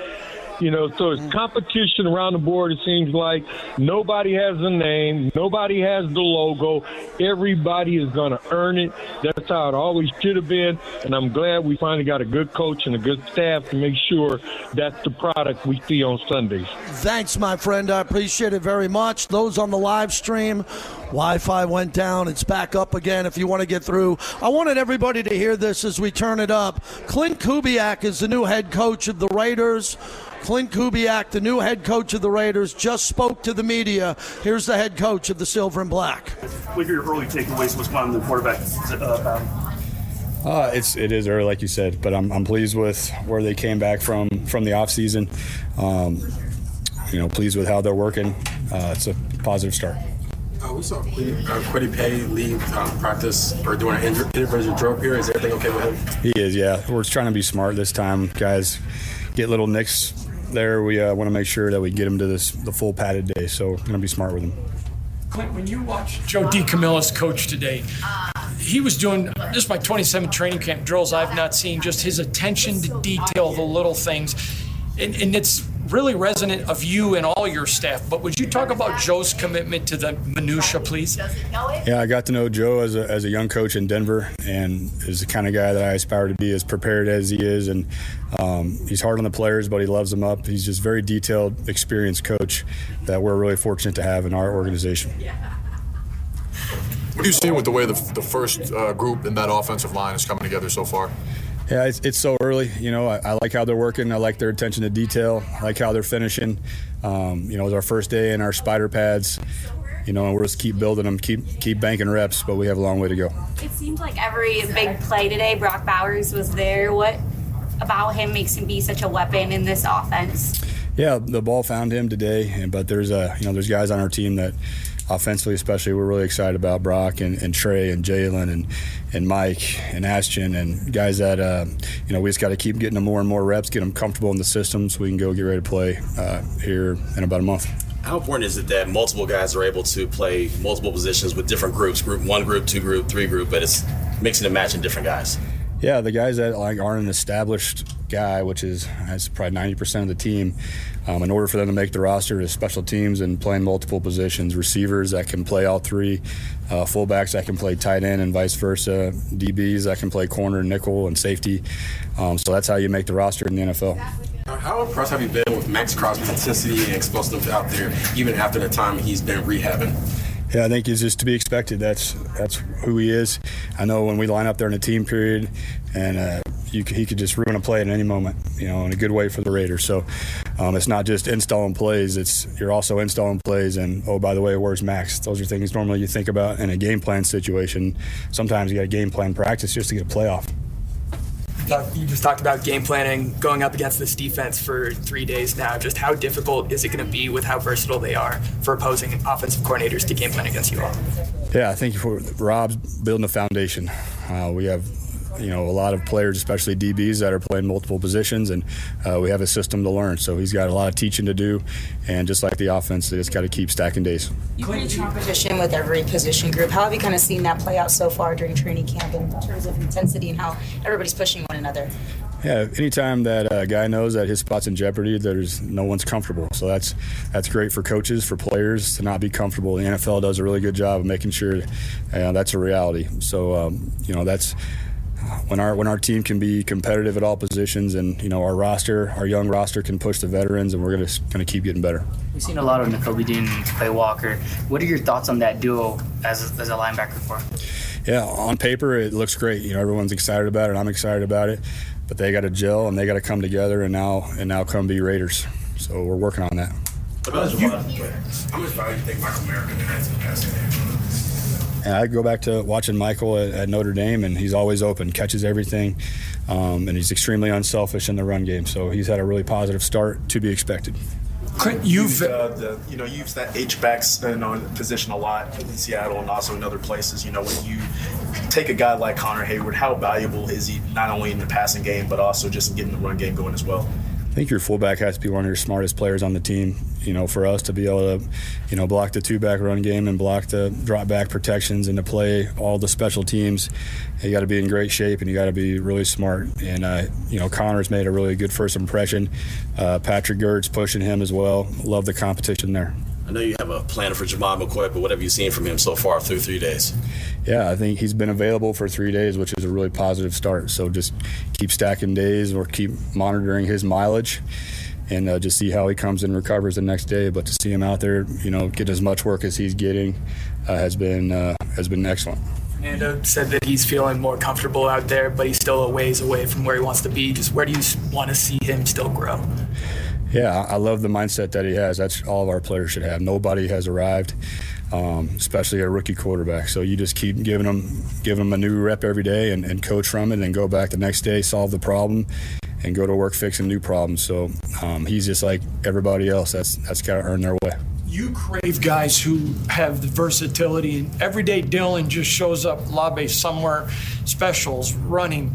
So it's competition around the board. It seems like nobody has a name. Nobody has the logo. Everybody is going to earn it. That's how it always should have been. And I'm glad we finally got a good coach and a good staff to make sure that's the product we see on Sundays. Thanks, my friend. I appreciate it very much. Those on the live stream, Wi-Fi went down. It's back up again if you want to get through. I wanted everybody to hear this as we turn it up. Klint Kubiak is the new head coach of the Raiders. Klint Kubiak, the new head coach of the Raiders, just spoke to the media. Here's the head coach of the Silver and Black. What are your early takeaways? What's going on in the quarterback battle? It is early, like you said, but I'm pleased with where they came back from the offseason. Pleased with how they're working. It's a positive start. We saw Kwity Paye leave practice or doing an injury drill here. Is everything okay with him? He is, yeah. We're trying to be smart this time. Guys get little nicks there. We want to make sure that we get him to the full padded day, so we're going to be smart with him. Clint, when you watch Joe DiCamillo's coach today, he was doing just my 27 training camp drills I've not seen, just his attention to detail, the little things. And it's really resonant of you and all your staff. But would you talk about Joe's commitment to the minutia, please? Yeah, I got to know Joe as a young coach in Denver, and is the kind of guy that I aspire to be, as prepared as he is. And he's hard on the players, but he loves them up. He's just very detailed, experienced coach that we're really fortunate to have in our organization. What are you seeing with the way the first group in that offensive line is coming together so far? Yeah, it's so early. I like how they're working. I like their attention to detail. I like how they're finishing. It's our first day in our spider pads. And we'll just keep building them, keep banking reps, but we have a long way to go. It seemed like every big play today, Brock Bowers was there. What about him makes him be such a weapon in this offense? Yeah, the ball found him today, but there's guys on our team that offensively especially we're really excited about, Brock and Trey and Jalen and Mike and Ashton, and guys that we just got to keep getting them more and more reps, get them comfortable in the system so we can go get ready to play here in about a month. How important is it that multiple guys are able to play multiple positions with different groups, group 1 group, 2 group, 3 group, but it's mixing and matching different guys? Yeah, the guys that aren't an established guy, that's probably 90% of the team, in order for them to make the roster, is special teams and playing multiple positions, receivers that can play all three, fullbacks that can play tight end and vice versa, DBs that can play corner, nickel, and safety. So that's how you make the roster in the NFL. How impressed have you been with Maxx Crosby's intensity and explosiveness out there, even after the time he's been rehabbing? Yeah, I think it's just to be expected. That's who he is. I know when we line up there in a team period, and he could just ruin a play at any moment, in a good way for the Raiders. So it's not just installing plays. You're also installing plays, and, oh, by the way, where's Max? Those are things normally you think about in a game plan situation. Sometimes you got a game plan practice just to get a playoff. You just talked about game planning, going up against this defense for 3 days now. Just how difficult is it going to be with how versatile they are for opposing offensive coordinators to game plan against you all? Yeah, I think Rob's building a foundation. We have a lot of players, especially DBs, that are playing multiple positions, and we have a system to learn. So he's got a lot of teaching to do, and just like the offense, they just got to keep stacking days. You play competition with every position group. How have you kind of seen that play out so far during training camp in terms of intensity and how everybody's pushing one another? Yeah, anytime that a guy knows that his spot's in jeopardy, no one's comfortable. So that's great for coaches, for players to not be comfortable. The NFL does a really good job of making sure that's a reality. So that's when our team can be competitive at all positions, and our young roster can push the veterans, and we're going to keep getting better. We've seen a lot of Nakobe Dean and Clay Walker. What are your thoughts on that duo as a linebacker core? Yeah, on paper it looks great. everyone's excited about it. I'm excited about it, but they got to gel and they got to come together and now come be Raiders. So we're working on that. How much value do you think Michael American has in the passing game? And I go back to watching Michael at Notre Dame, and he's always open, catches everything, and he's extremely unselfish in the run game. So he's had a really positive start, to be expected. Clint, you've used that H-backs position a lot in Seattle and also in other places. When you take a guy like Connor Hayward, how valuable is he not only in the passing game but also just in getting the run game going as well? I think your fullback has to be one of your smartest players on the team, for us to be able to, block the two-back run game and block the drop-back protections and to play all the special teams. You got to be in great shape and you got to be really smart. And, Connor's made a really good first impression. Patrick Gird's pushing him as well. Love the competition there. I know you have a plan for Jamal McCoy, but what have you seen from him so far through 3 days? Yeah, I think he's been available for 3 days, which is a really positive start. So just keep stacking days or keep monitoring his mileage and just see how he comes and recovers the next day. But to see him out there, get as much work as he's getting has been excellent. Fernando said that he's feeling more comfortable out there, but he's still a ways away from where he wants to be. Just where do you want to see him still grow? Yeah, I love the mindset that he has. That's all of our players should have. Nobody has arrived, especially a rookie quarterback. So you just keep giving them a new rep every day and coach from it, and then go back the next day, solve the problem, and go to work fixing new problems. So he's just like everybody else. That's got to earn their way. You crave guys who have the versatility, and everyday Dylan just shows up lob somewhere, specials, running.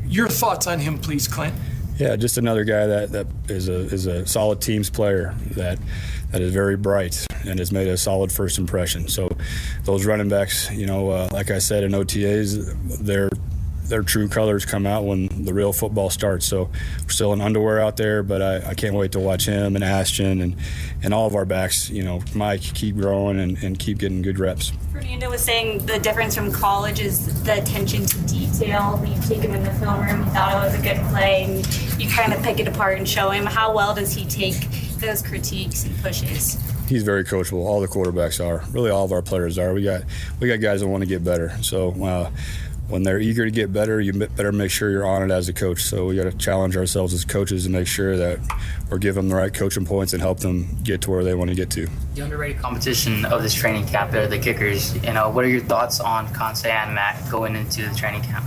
Your thoughts on him, please, Clint? Yeah, just another guy that is a solid teams player that is very bright and has made a solid first impression. So those running backs, like I said in OTAs, their true colors come out when the real football starts. So we're still in underwear out there, but I can't wait to watch him and Ashton and all of our backs, Mike, keep growing and keep getting good reps. Fernando was saying the difference from college is the attention to detail. You take him in the film room, you thought it was a good play, and you kind of pick it apart and show him. How well does he take those critiques and pushes? He's very coachable. All the quarterbacks are. Really, all of our players are. We got guys that want to get better. So when they're eager to get better, you better make sure you're on it as a coach. So we got to challenge ourselves as coaches to make sure that we're giving them the right coaching points and help them get to where they want to get to. The underrated competition of this training camp are the kickers. What are your thoughts on Conce and Matt going into the training camp?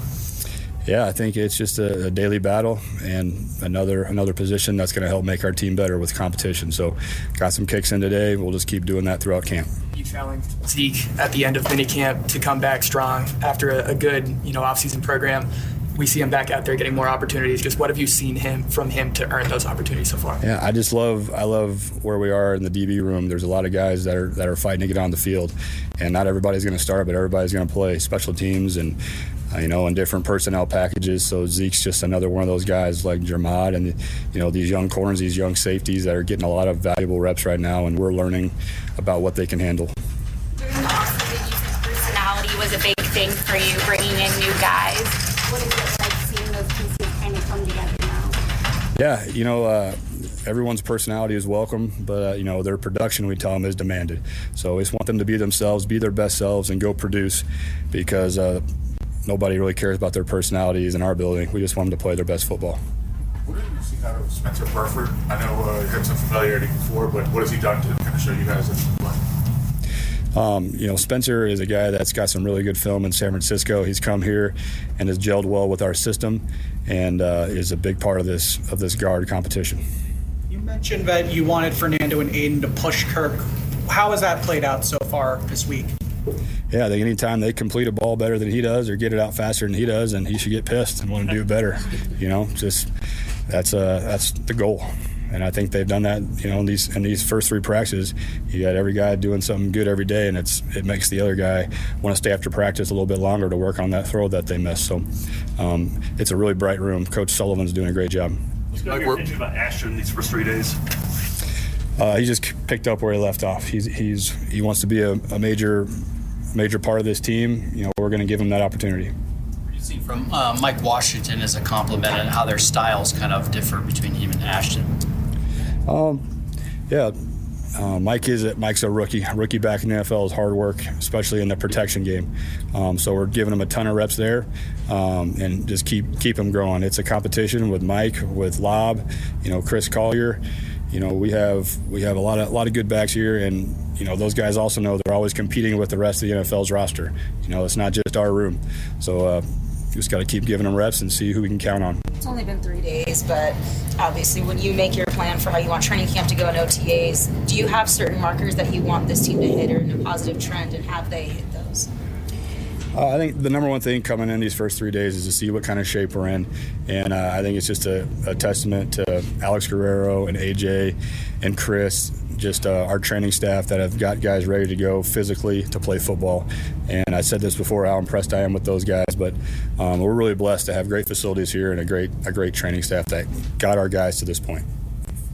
Yeah, I think it's just a daily battle and another position that's going to help make our team better with competition. So got some kicks in today. We'll just keep doing that throughout camp. You challenged Zeke at the end of minicamp to come back strong after a good offseason program. We see him back out there getting more opportunities. Just what have you seen from him to earn those opportunities so far? Yeah, I love where we are in the DB room. There's a lot of guys that are fighting to get on the field, and not everybody's going to start, but everybody's going to play special teams and in different personnel packages. So Zeke's just another one of those guys like Jermad and, these young corners, these young safeties that are getting a lot of valuable reps right now, and we're learning about what they can handle. During the offseason, you said personality was a big thing for you, bringing in new guys. What is it like seeing those pieces kind of come together now? Yeah, everyone's personality is welcome, but, their production, we tell them, is demanded. So we just want them to be themselves, be their best selves, and go produce, because nobody really cares about their personalities in our building. We just want them to play their best football. What did you see out of Spencer Burford? I know he had some familiarity before, but what has he done to kind of show you guys that he can play? Spencer is a guy that's got some really good film in San Francisco. He's come here and has gelled well with our system, and is a big part of this guard competition. You mentioned that you wanted Fernando and Aiden to push Kirk. How has that played out so far this week? Yeah, anytime they complete a ball better than he does or get it out faster than he does, and he should get pissed and want to do it better. That's the goal. And I think they've done that, in these first 3 practices. You got every guy doing something good every day, and it makes the other guy want to stay after practice a little bit longer to work on that throw that they missed. So it's a really bright room. Coach Sullivan's doing a great job. What's going to be about Ashton these first 3 days? He just picked up where he left off. He wants to be a major part of this team. We're going to give him that opportunity. See from Mike Washington as a compliment and how their styles kind of differ between him and Ashton. Mike's a rookie back in the NFL. Is hard work, especially in the protection game. So we're giving him a ton of reps there, and just keep him growing. It's a competition with Mike, with Lob, Chris Collier. We have a lot of good backs here, and those guys also know they're always competing with the rest of the NFL's roster. It's not just our room. So just got to keep giving them reps and see who we can count on. It's only been 3 days, but obviously when you make your plan for how you want training camp to go in OTAs, do you have certain markers that you want this team to hit or in a positive trend, and have they hit those? I think the number one thing coming in these first 3 days is to see what kind of shape we're in. And I think it's just a testament to Alex Guerrero and AJ and Chris, just our training staff that have got guys ready to go physically to play football. And I said this before, how impressed I am with those guys, but we're really blessed to have great facilities here and a great training staff that got our guys to this point.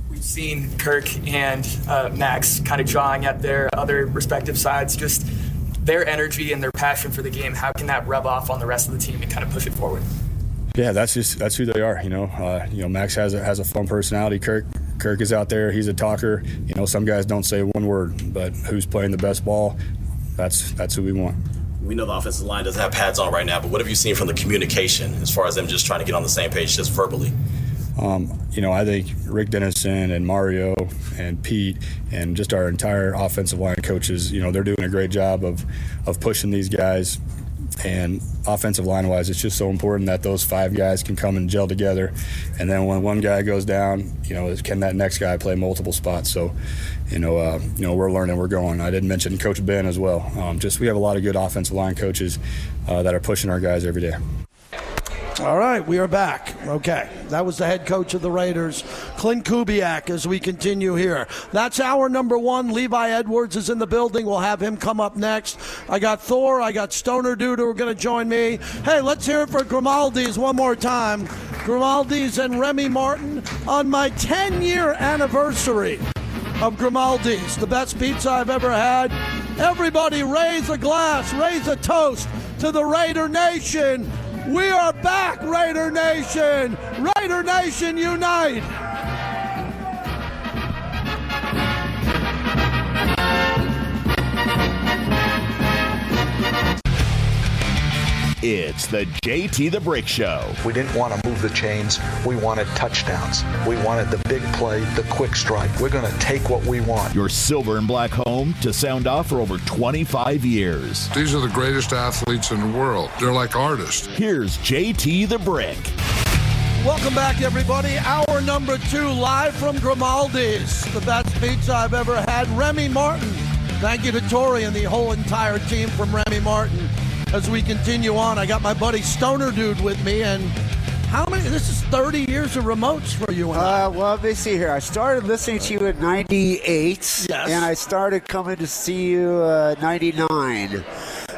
We've seen Kirk and Max kind of drawing at their other respective sides, just their energy and their passion for the game. How can that rub off on the rest of the team and kind of push it forward? Yeah, that's who they are. Max has a fun personality. Kirk is out there. He's a talker. Some guys don't say one word, but who's playing the best ball? That's who we want. We know the offensive line doesn't have pads on right now, but what have you seen from the communication as far as them just trying to get on the same page just verbally? I think Rick Dennison and Mario and Pete and just our entire offensive line coaches, they're doing a great job of pushing these guys. And offensive line-wise, it's just so important that those 5 guys can come and gel together. And then when one guy goes down, can that next guy play multiple spots? So, we're learning, we're going. I didn't mention Coach Ben as well. We have a lot of good offensive line coaches that are pushing our guys every day. All right, we are back. Okay, that was the head coach of the Raiders, Klint Kubiak, as we continue here. That's hour number 1. Levi Edwards is in the building. We'll have him come up next. I got Thor, I got Stoner Dude who are going to join me. Hey, let's hear it for Grimaldi's one more time. Grimaldi's and Remy Martin on my 10-year anniversary of Grimaldi's, the best pizza I've ever had. Everybody raise a glass, raise a toast to the Raider Nation. We are back, Raider Nation! Raider Nation unite! It's the JT the Brick Show. We didn't want to move the chains. We wanted touchdowns. We wanted the big play, the quick strike. We're going to take what we want. Your silver and black home to sound off for over 25 years. These are the greatest athletes in the world. They're like artists. Here's JT the Brick. Welcome back, everybody. Hour number 2, live from Grimaldi's, the best pizza I've ever had. Remy Martin. Thank you to Tori and the whole entire team from Remy Martin. As we continue on, I got my buddy Stoner Dude with me, and this is 30 years of remotes for you and I. Well, let me see here. I started listening to you in 98, yes. And I started coming to see you 99.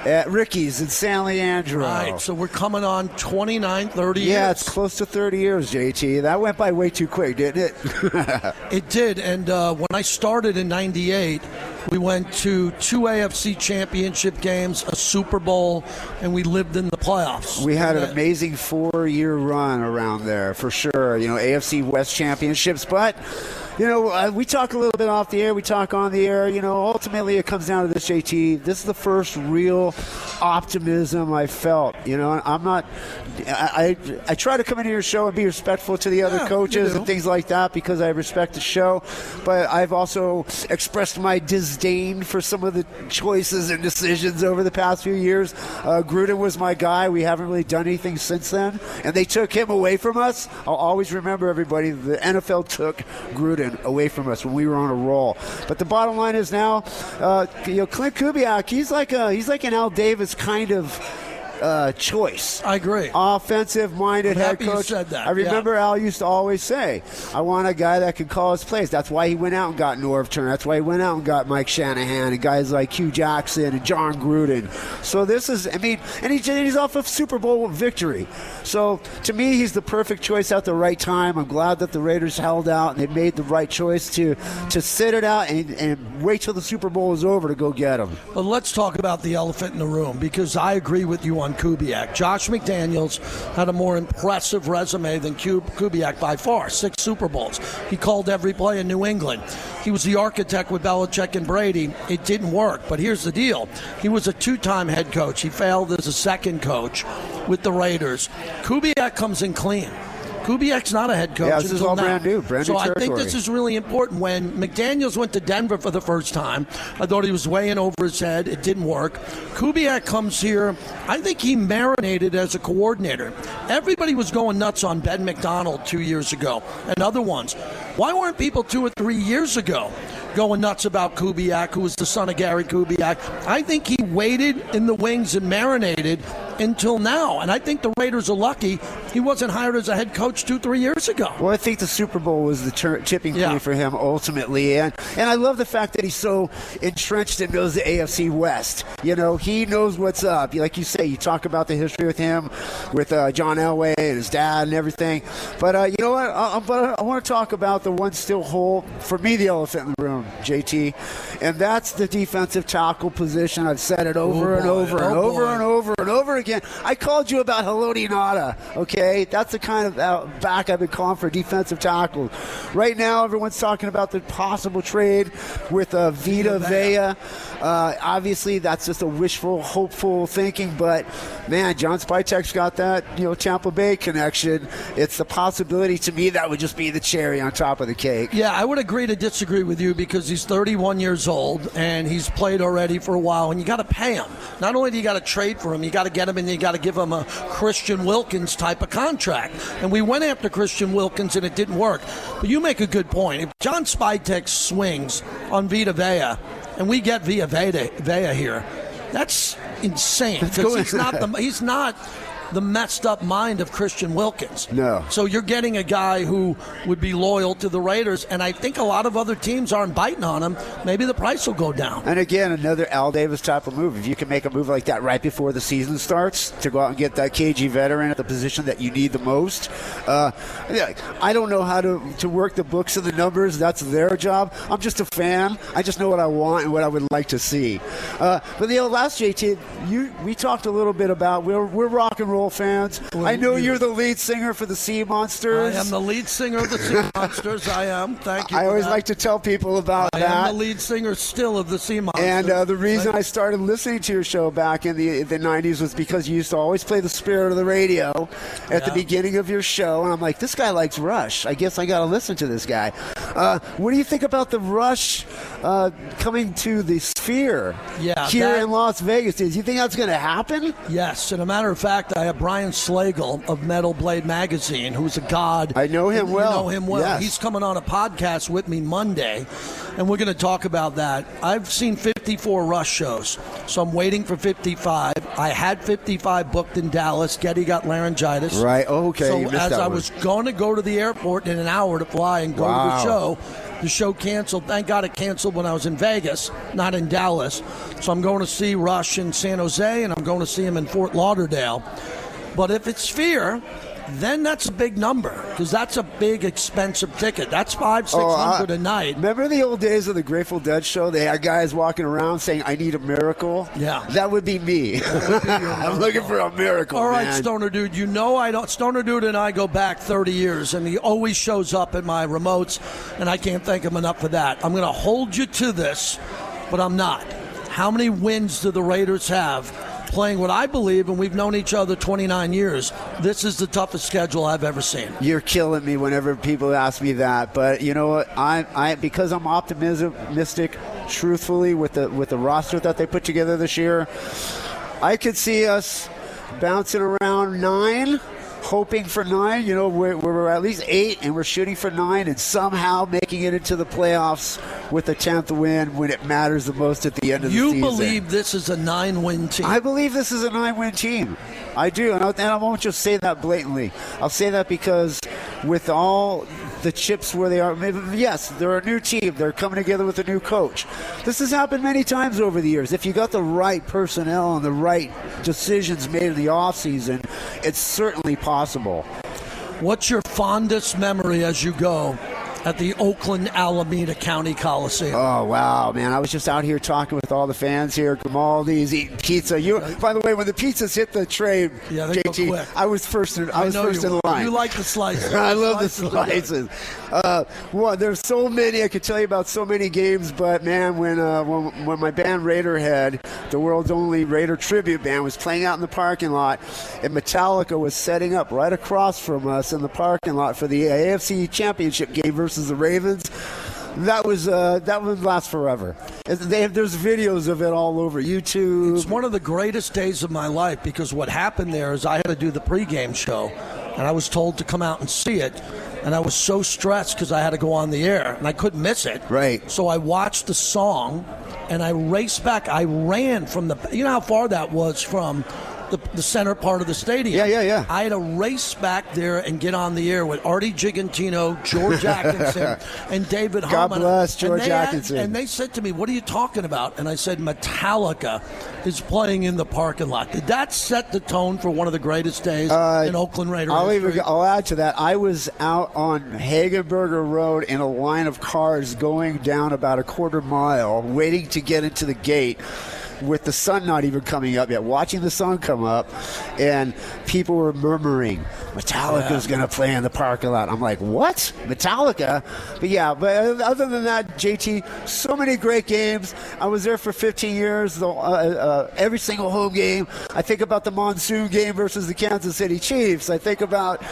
at Ricky's in San Leandro. Right, so we're coming on 29, 30 years. Yeah, it's close to 30 years, JT. That went by way too quick, didn't it? It did, and when I started in 98, we went to 2 AFC championship games, a Super Bowl, and we lived in the playoffs. We had an amazing 4-year run around there, for sure. AFC West championships, but we talk a little bit off the air, we talk on the air. Ultimately it comes down to this, JT. This is the first real optimism I felt. I'm not. I try to come into your show and be respectful to the other coaches and things like that because I respect the show. But I've also expressed my disdain for some of the choices and decisions over the past few years. Gruden was my guy. We haven't really done anything since then, and they took him away from us. I'll always remember, everybody, the NFL took Gruden away from us when we were on a roll. But the bottom line is now, Klint Kubiak, he's like an Al Davis kind of choice. I agree. Offensive-minded head coach. You said that. I remember Al used to always say, I want a guy that can call his plays. That's why he went out and got Norv Turner. That's why he went out and got Mike Shanahan and guys like Hugh Jackson and John Gruden. So this is, and he's off of Super Bowl victory. So to me, he's the perfect choice at the right time. I'm glad that the Raiders held out and they made the right choice to sit it out and wait till the Super Bowl is over to go get him. But let's talk about the elephant in the room, because I agree with you on Kubiak. Josh McDaniels had a more impressive resume than Kubiak by far. 6 Super Bowls. He called every play in New England. He was the architect with Belichick and Brady. It didn't work, but here's the deal. He was a 2-time head coach. He failed as a second coach with the Raiders. Kubiak comes in clean. Kubiak's not a head coach. Yeah, this is all brand new So I think this is really important. When McDaniels went to Denver for the first time, I thought he was way in over his head. It didn't work. Kubiak comes here. I think he marinated as a coordinator. Everybody was going nuts on Ben McDonald 2 years ago and other ones. Why weren't people 2 or 3 years ago going nuts about Kubiak, who was the son of Gary Kubiak? I think he waited in the wings and marinated until now. And I think the Raiders are lucky he wasn't hired as a head coach 2-3 years ago. Well, I think the Super Bowl was the tipping point for him ultimately. And I love the fact that he's so entrenched and knows the AFC West. He knows what's up. Like you say, you talk about the history with him, with John Elway and his dad and everything. But you know what? I want to talk about the one still hole, for me, the elephant in the room, JT. And that's the defensive tackle position. I've said it over and over again. I called you about Haloti Ngata, okay? That's the kind of back I've been calling for defensive tackle. Right now, everyone's talking about the possible trade with Vita Vea. Obviously, that's just a wishful, hopeful thinking, but man, John Spytek's got that, Tampa Bay connection. It's the possibility. To me, that would just be the cherry on top of the cake. Yeah, I would agree to disagree with you, because he's 31 years old and he's played already for a while, and you got to pay him. Not only do you got to trade for him, you got to get him, and you got to give him a Christian Wilkins type of contract. And we went after Christian Wilkins and it didn't work. But you make a good point. If John Spytek swings on Vita Vea and we get Vea here, that's insane. Because he's not the messed up mind of Christian Wilkins. No. So you're getting a guy who would be loyal to the Raiders, and I think a lot of other teams aren't biting on him. Maybe the price will go down. And again, another Al Davis type of move. If you can make a move like that right before the season starts to go out and get that KG veteran at the position that you need the most. I don't know how to work the books and the numbers. That's their job. I'm just a fan. I just know what I want and what I would like to see. But last JT, we talked a little bit about we're rock and roll fans. I know you're the lead singer for the Sea Monsters. I am the lead singer of the Sea Monsters. I am. Thank you. I always like to tell people about that. I am the lead singer still of the Sea Monsters. And the reason I started listening to your show back in the 90s was because you used to always play the Spirit of the Radio at the beginning of your show. And I'm like, this guy likes Rush. I guess I got to listen to this guy. What do you think about the Rush coming to the Sphere here in Las Vegas? Do you think that's going to happen? Yes. And a matter of fact, I have Brian Slagle of Metal Blade Magazine, who's a god. I know him well. You know him well. Yes. He's coming on a podcast with me Monday, and we're going to talk about that. I've seen 54 Rush shows, so I'm waiting for 55. I had 55 booked in Dallas. Getty got laryngitis. Right. Oh, okay. So as I was going to go to the airport in an hour to fly and go to the show, the show canceled. Thank God it canceled when I was in Vegas, not in Dallas. So I'm going to see Rush in San Jose, and I'm going to see him in Fort Lauderdale. But if it's Sphere, then that's a big number, because that's a big, expensive ticket. That's $500-$600 a night. Remember the old days of the Grateful Dead show? They had guys walking around saying, "I need a miracle." Yeah, that would be me. I'm looking for a miracle. All right, man. Stoner Dude. You know I don't. Stoner Dude and I go back 30 years, and he always shows up at my remotes, and I can't thank him enough for that. I'm going to hold you to this, but I'm not. How many wins do the Raiders have? Playing what I believe, and we've known each other 29 years, this is the toughest schedule I've ever seen. You're killing me whenever people ask me that, but you know what? I because I'm optimistic, truthfully, with the roster that they put together this year, I could see us bouncing around 9. Hoping for 9, you know, we're at least 8, and we're shooting for 9, and somehow making it into the playoffs with a 10th win when it matters the most at the end of the season. You believe this is a 9-win team? I believe this is a 9-win team. I do, and I won't just say that blatantly. I'll say that because with all the chips where they are, yes, they're a new team. They're coming together with a new coach. This has happened many times over the years. If you got the right personnel and the right decisions made in the offseason, it's certainly possible. What's your fondest memory as you go at the Oakland Alameda County Coliseum? Oh, wow, man. I was just out here talking with all the fans here. Grimaldi's eating pizza. By the way, when the pizzas hit the tray, JT, I was first in the line. You like the slices. I love the slices. Well, there's so many. I could tell you about so many games, but, man, when my band Raiderhead, the world's only Raider tribute band, was playing out in the parking lot, and Metallica was setting up right across from us in the parking lot for the AFC Championship game versus the Ravens, that would last forever. There's videos of it all over YouTube. It's one of the greatest days of my life, because what happened there is I had to do the pregame show, and I was told to come out and see it, and I was so stressed because I had to go on the air, and I couldn't miss it. Right. So I watched the song, and I raced back. I ran from you know how far that was from the center part of the stadium. Yeah. I had to race back there and get on the air with Artie Gigantino, George Atkinson, and David Harmon. God bless George Atkinson. And they said to me, "What are you talking about?" And I said, "Metallica is playing in the parking lot." Did that set the tone for one of the greatest days in Oakland Raiders history? I'll add to that. I was out on Hagenberger Road in a line of cars going down about a quarter mile, waiting to get into the gate, with the sun not even coming up yet, watching the sun come up, and people were murmuring, Metallica's going to play in the parking lot. I'm like, what? Metallica? But other than that, JT, so many great games. I was there for 15 years, every single home game. I think about the monsoon game versus the Kansas City Chiefs. I think about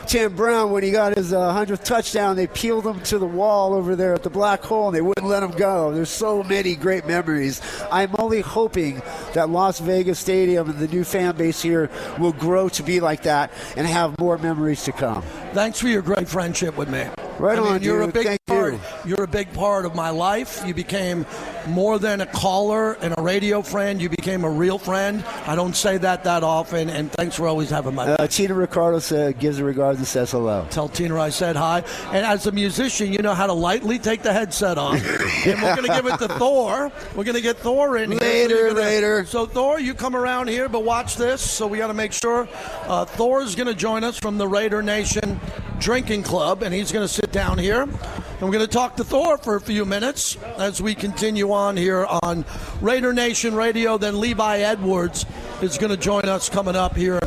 Tim Brown when he got his 100th touchdown. They peeled him to the wall over there at the Black Hole, and they wouldn't let him go. There's so many great memories. I'm only hoping that Las Vegas Stadium and the new fan base here will grow to be like that and have more memories to come. Thanks for your great friendship with me. Right on, you're dude. a big Thank part. you. You're a big part of my life. You became more than a caller and a radio friend. You became a real friend. I don't say that often, and thanks for always having my back. Tina Ricardo gives her regards and says hello. Tell Tina I said hi. And as a musician, you know how to lightly take the headset on. And we're going to give it to Thor. We're going to get Thor in here. Later. So, Thor, you come around here, but watch this. So we got to make sure Thor's going to join us from the Raider Nation Drinking Club, and he's going to sit down here. And we're going to talk to Thor for a few minutes as we continue on here on Raider Nation Radio. Then Levi Edwards is going to join us coming up here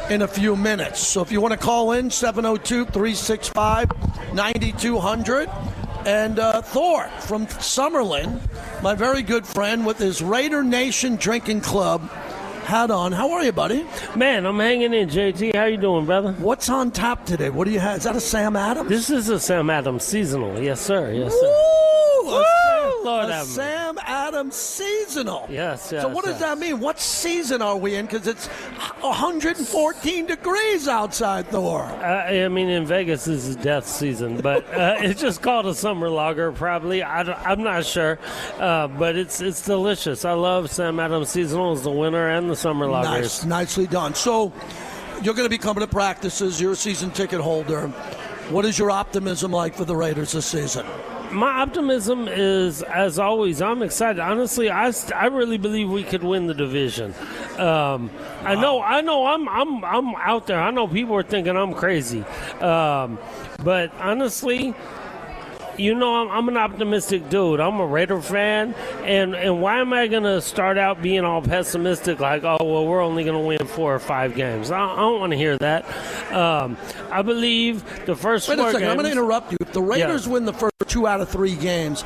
in a few minutes. So if you want to call in, 702-365-9200. And Thor from Summerlin, my very good friend with his Raider Nation Drinking Club hat on. How are you, buddy? Man, I'm hanging in, JT. How you doing, brother? What's on tap today? What do you have? Is that a Sam Adams? This is a Sam Adams seasonal. Yes, sir. Yes, sir. Woo! Lord a Sam Adams seasonal. Yes. So what does that mean? What season are we in? Because it's 114 degrees outside, Thor. I mean, in Vegas, this is death season, but it's just called a summer lager, probably. I'm not sure, but it's delicious. I love Sam Adams seasonals, the winter and the summer lagers. Nicely done. So you're going to be coming to practices. You're a season ticket holder. What is your optimism like for the Raiders this season? My optimism is, as always, I'm excited. Honestly, I really believe we could win the division. I know, I'm out there. I know people are thinking I'm crazy, but honestly, you know, I'm an optimistic dude. I'm a Raider fan, and why am I going to start out being all pessimistic like, oh, well, we're only going to win 4 or 5 games? I don't want to hear that. I believe the first 4 games... Wait a second, I'm going to interrupt you. If the Raiders win the first 2 out of 3 games,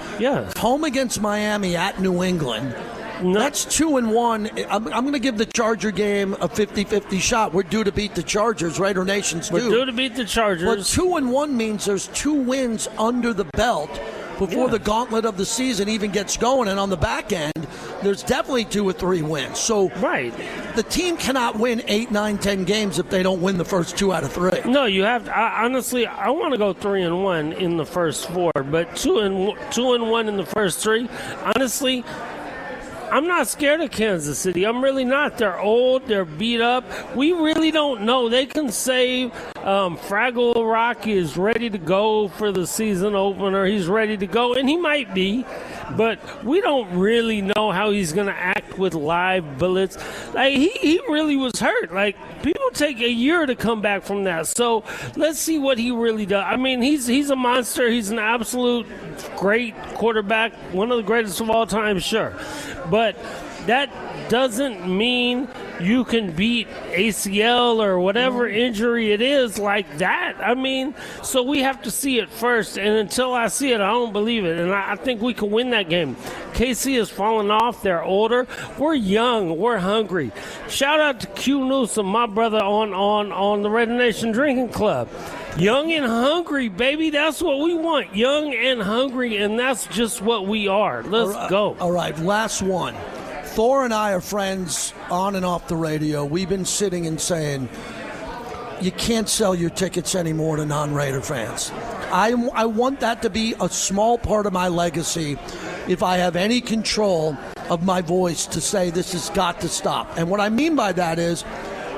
home against Miami, at New England... That's 2-1. I'm going to give the Charger game a 50-50 shot. We're due to beat the Chargers. Raider Nation's due. We're due to beat the Chargers. But 2-1 means there's 2 wins under the belt before the gauntlet of the season even gets going. And on the back end, there's definitely 2 or 3 wins. So the team cannot win 8, 9, 10 games if they don't win the first 2 out of 3. No, you have to. Honestly, I want to go 3-1 in the first 4, but 2-1 in the first 3. Honestly, I'm not scared of Kansas City. I'm really not. They're old. They're beat up. We really don't know. They can save. Fraggle Rock is ready to go for the season opener. He's ready to go, and he might be. But we don't really know how he's going to act with live bullets. Like, he really was hurt. Like, people take a year to come back from that. So let's see what he really does. I mean, he's a monster. He's an absolute great quarterback, one of the greatest of all time, sure. But that doesn't mean you can beat ACL or whatever injury it is like that. I mean, so we have to see it first, and until I see it, I don't believe it. And I think we can win that game. KC has fallen off. They're older. We're young. We're hungry. Shout out to Q Newsom, my brother on the Raider Nation Drinking Club. Young and hungry, baby. That's what we want. Young and hungry, and that's just what we are. Let's go. All right, last one. Thor and I are friends on and off the radio. We've been sitting and saying, you can't sell your tickets anymore to non-Raider fans. I want that to be a small part of my legacy if I have any control of my voice to say this has got to stop. And what I mean by that is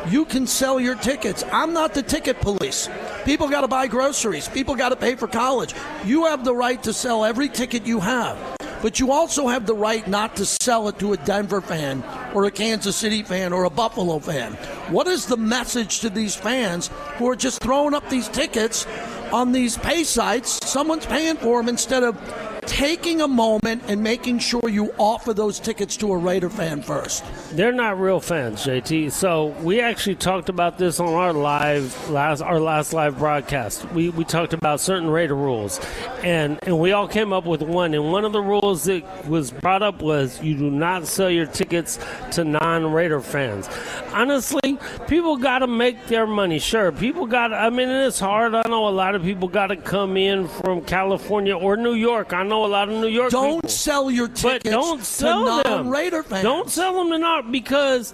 you can sell your tickets. I'm not the ticket police. People got to buy groceries. People got to pay for college. You have the right to sell every ticket you have. But you also have the right not to sell it to a Denver fan or a Kansas City fan or a Buffalo fan. What is the message to these fans who are just throwing up these tickets on these pay sites? Someone's paying for them instead of taking a moment and making sure you offer those tickets to a Raider fan first. They're not real fans, JT. So we actually talked about this on our last live broadcast. We talked about certain Raider rules, and we all came up with one. And one of the rules that was brought up was you do not sell your tickets to non-Raider fans. Honestly, people got to make their money. Sure, people got to, I mean, it's hard. I know a lot of people got to come in from California or New York. I know a lot of New York people. Don't sell your tickets to non-Raider fans. Don't sell them to not, because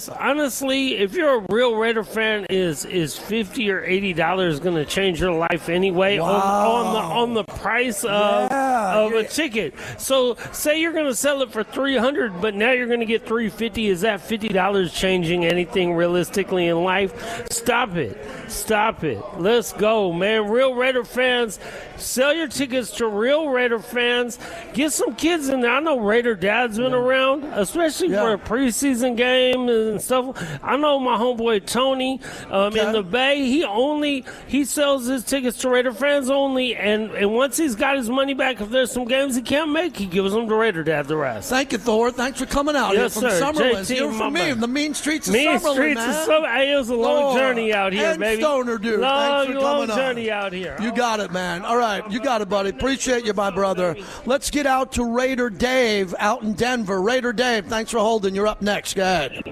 honestly, if you're a real Raider fan, is $50 or $80 going to change your life anyway on the price of a ticket? So say you're going to sell it for $300, but now you're going to get $350. Is that $50 changing anything realistically in life? Stop it. Let's go, man. Real Raider fans, sell your tickets to real Raider fans. Get some kids in there. I know Raider dads been around, especially for a preseason game and stuff. I know my homeboy Tony in the Bay. He sells his tickets to Raider fans only, and once he's got his money back, if there's some games he can't make, he gives them to Raider dad the rest. Thank you, Thor. Thanks for coming out here from Summerlin. You're from me, the mean streets of Summerlin, man. It was a long journey out here, baby. Stoner, dude. Thanks for coming long journey out here. You got it, man. All right, you got it, buddy. Appreciate you, my brother. Let's get out to Raider Dave out in Denver. Raider Dave, thanks for holding. You're up next. Go ahead.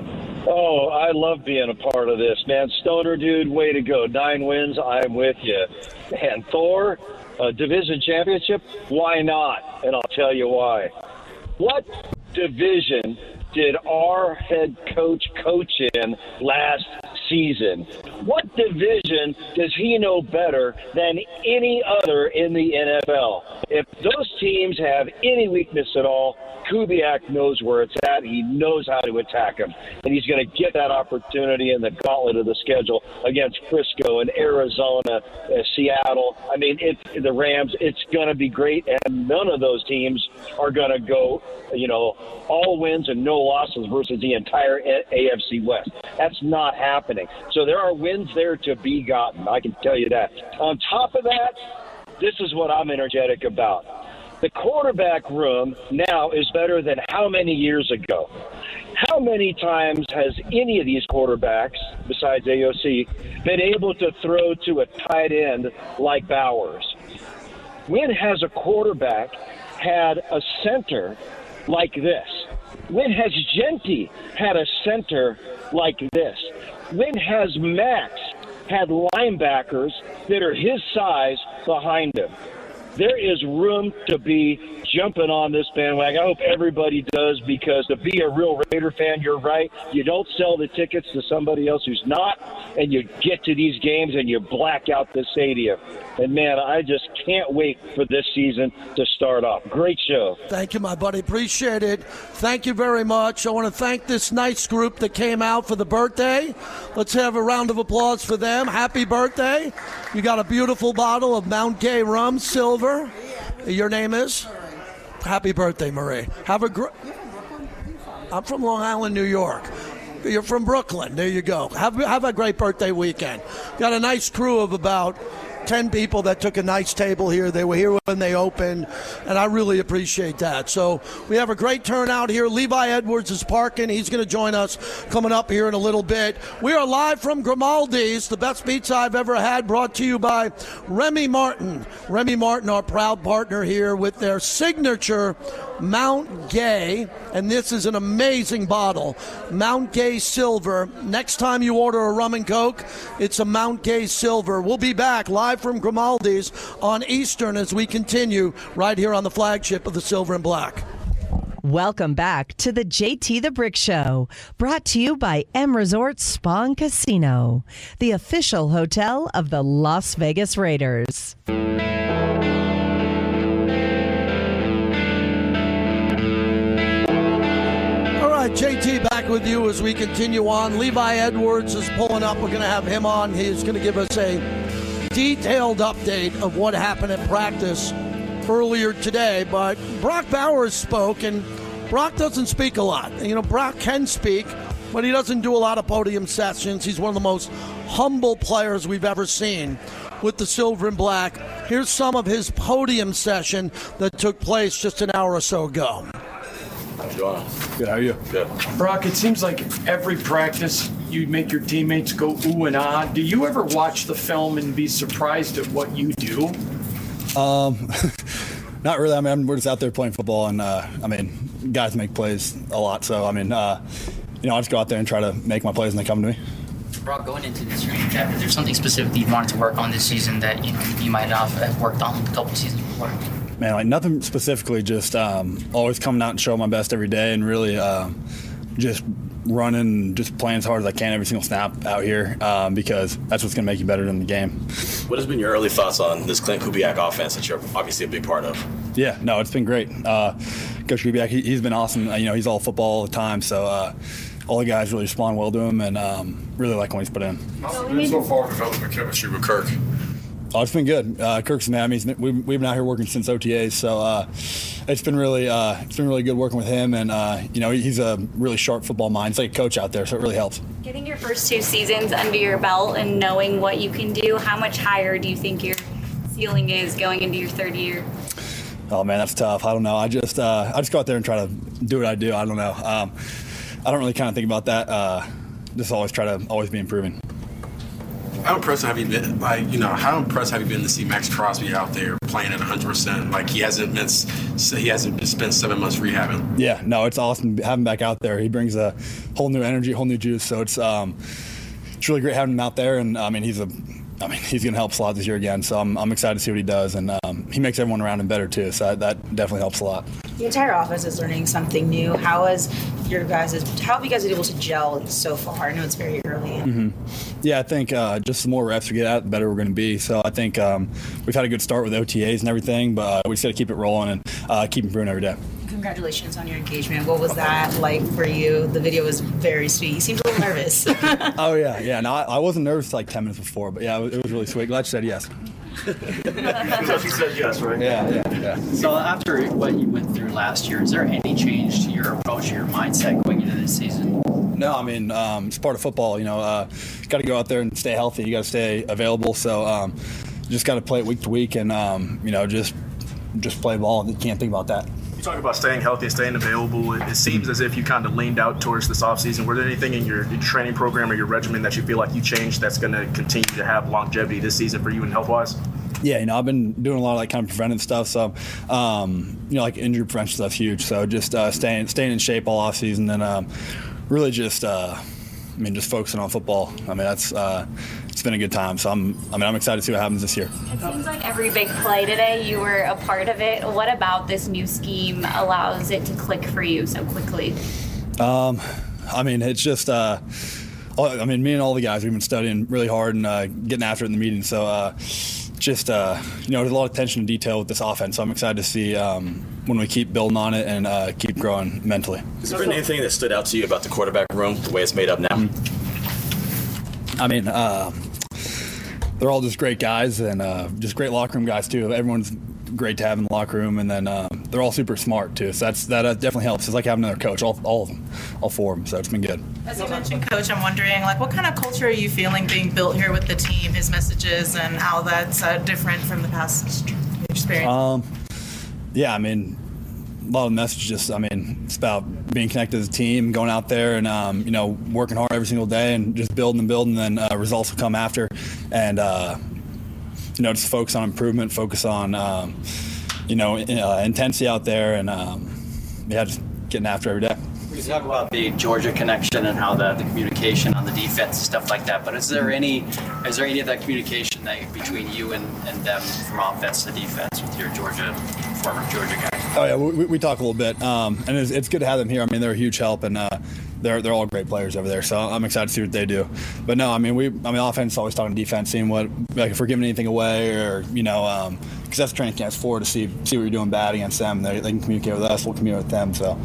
Oh, I love being a part of this, man. Stoner, dude, way to go. 9 wins, I'm with you. Man, Thor, division championship, why not? And I'll tell you why. What division did our head coach in last season? What division does he know better than any other in the NFL? If those teams have any weakness at all, Kubiak knows where it's at. He knows how to attack them. And he's going to get that opportunity in the gauntlet of the schedule against Frisco and Arizona, Seattle. I mean, the Rams, it's going to be great. And none of those teams are going to go, all wins and no losses versus the entire AFC West. That's not happening. So there are wins there to be gotten. I can tell you that. On top of that, this is what I'm energetic about. The quarterback room now is better than how many years ago? How many times has any of these quarterbacks, besides AOC, been able to throw to a tight end like Bowers? When has a quarterback had a center like this? When has Jeanty had a center like this? When has Maxx had linebackers that are his size behind him? There is room to be jumping on this bandwagon. I hope everybody does, because to be a real Raider fan, you're right. You don't sell the tickets to somebody else who's not, and you get to these games and you black out the stadium. And, man, I just can't wait for this season to start off. Great show. Thank you, my buddy. Appreciate it. Thank you very much. I want to thank this nice group that came out for the birthday. Let's have a round of applause for them. Happy birthday. You got a beautiful bottle of Mount Gay rum, silver. Your name is? Happy birthday, Marie. Have a great... I'm from Long Island, New York. You're from Brooklyn. There you go. Have a great birthday weekend. Got a nice crew of about 10 people that took a nice table here. They were here when they opened, and I really appreciate that. So we have a great turnout here. Levi Edwards is parking. He's going to join us coming up here in a little bit. We are live from Grimaldi's, the best pizza I've ever had, brought to you by Remy Martin. Remy Martin, our proud partner here, with their signature Mount Gay, and this is an amazing bottle, Mount Gay Silver. Next time you order a rum and coke, it's a Mount Gay Silver. We'll be back live from Grimaldi's on Eastern as we continue right here on the flagship of the Silver and Black. Welcome back to the JT the Brick Show, brought to you by M Resort Spa and Casino, the official hotel of the Las Vegas Raiders. JT back with you as we continue on. Levi Edwards is pulling up. We're going to have him on. He's going to give us a detailed update of what happened at practice earlier today. But Brock Bowers spoke, and Brock doesn't speak a lot. Brock can speak, but he doesn't do a lot of podium sessions. He's one of the most humble players we've ever seen with the Silver and Black. Here's some of his podium session that took place just an hour or so ago. Good, how are you? Good. Brock, it seems like every practice you make your teammates go ooh and ah. Do you ever watch the film and be surprised at what you do? Not really. We're just out there playing football, and guys make plays a lot. So I just go out there and try to make my plays, and they come to me. Brock, going into this training camp, is there something specific that you wanted to work on this season that you might not have worked on a couple seasons before? Man, nothing specifically, just always coming out and showing my best every day, and really just running, just playing as hard as I can every single snap out here, because that's what's going to make you better in the game. What has been your early thoughts on this Klint Kubiak offense that you're obviously a big part of? Yeah, no, it's been great. Coach Kubiak, he's been awesome. He's all football all the time, so all the guys really respond well to him, and really like when he's put in. How's it been so far developing the chemistry with Kirk? Oh, it's been good. Kirk's man. We've been out here working since OTAs, so it's been really good working with him. And he's a really sharp football mind. He's like a coach out there, so it really helps. Getting your first 2 seasons under your belt and knowing what you can do, how much higher do you think your ceiling is going into your 3rd year? Oh man, that's tough. I don't know. I just go out there and try to do what I do. I don't know. I don't really kind of think about that. Just always try to be improving. How impressed have you been? How impressed have you been to see Maxx Crosby out there playing at 100%? Like he hasn't spent 7 months rehabbing. Yeah, no, it's awesome having him back out there. He brings a whole new energy, whole new juice. So it's really great having him out there. And he's going to help us a lot this year again. So I'm excited to see what he does, and he makes everyone around him better too. So that definitely helps a lot. The entire office is learning something new. How has how have you guys been able to gel so far? I know it's very early. Yeah, I think just the more reps we get at, the better we're going to be. So I think we've had a good start with OTAs and everything, but we just got to keep it rolling and keep improving every day. Congratulations on your engagement. What was that like for you? The video was very sweet. You seemed a little nervous. Oh, yeah. No, I wasn't nervous like 10 minutes before, but yeah, it was really sweet. Glad you said yes. So she said yes, right? Yeah. So after what you went through last year, is there any change to your approach or your mindset going into this season? No, I mean, it's part of football. Got to go out there and stay healthy. You got to stay available. So just got to play it week to week and, just play ball. You can't think about that. You talk about staying healthy, staying available. It seems as if you kind of leaned out towards this offseason. Were there anything in your training program or your regimen that you feel like you changed that's going to continue to have longevity this season for you and health-wise? Yeah, I've been doing a lot of like kind of preventive stuff. So, like injury prevention stuff's huge. So just staying in shape all off season and really just focusing on football. That's it's been a good time. So I'm excited to see what happens this year. It seems like every big play today, you were a part of it. What about this new scheme allows it to click for you so quickly? It's just. Me and all the guys, we've been studying really hard and getting after it in the meeting. So there's a lot of attention to detail with this offense. So I'm excited to see when we keep building on it and keep growing mentally. Has there been anything that stood out to you about the quarterback room, the way it's made up now? They're all just great guys and just great locker room guys too. Everyone's great to have in the locker room, and then they're all super smart too. So that definitely helps. It's like having another coach, all of them, all four of them. So it's been good. As you mentioned, Coach, I'm wondering, what kind of culture are you feeling being built here with the team, his messages, and how that's different from the past experience? A lot of messages. It's about being connected as a team, going out there and working hard every single day and just building, and then results will come after. And just focus on improvement, focus on intensity out there, and just getting after every day. We talk about the Georgia connection and how the communication on the defense and stuff like that, but is there any of that communication between you and them from offense to defense with your former Georgia guys? Oh yeah, we talk a little bit, and it's good to have them here. They're a huge help, and they're all great players over there. So I'm excited to see what they do. But no, offense always talking defense, seeing what if we're giving anything away, or because that's training camp's for, to see what you're doing bad against them. They can communicate with us, we'll communicate with them. So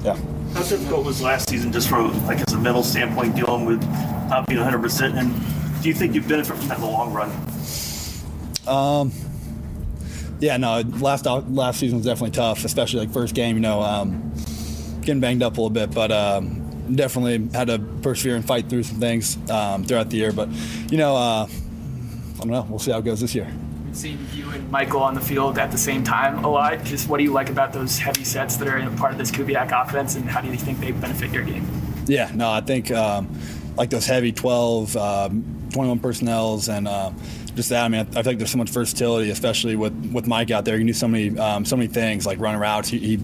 yeah. How difficult was last season, just from as a mental standpoint, dealing with not being 100%? And do you think you benefit from that in the long run? Last season was definitely tough, especially first game. Getting banged up a little bit, but definitely had to persevere and fight through some things throughout the year. But I don't know. We'll see how it goes this year. We've seen you and Michael on the field at the same time a lot. Just what do you like about those heavy sets that are a part of this Kubiak offense, and how do you think they benefit your game? Yeah, no, I think those heavy 12, 21 personnels, and just that. I feel like there's so much versatility, especially with Mike out there. You can do so many things, like running routes. He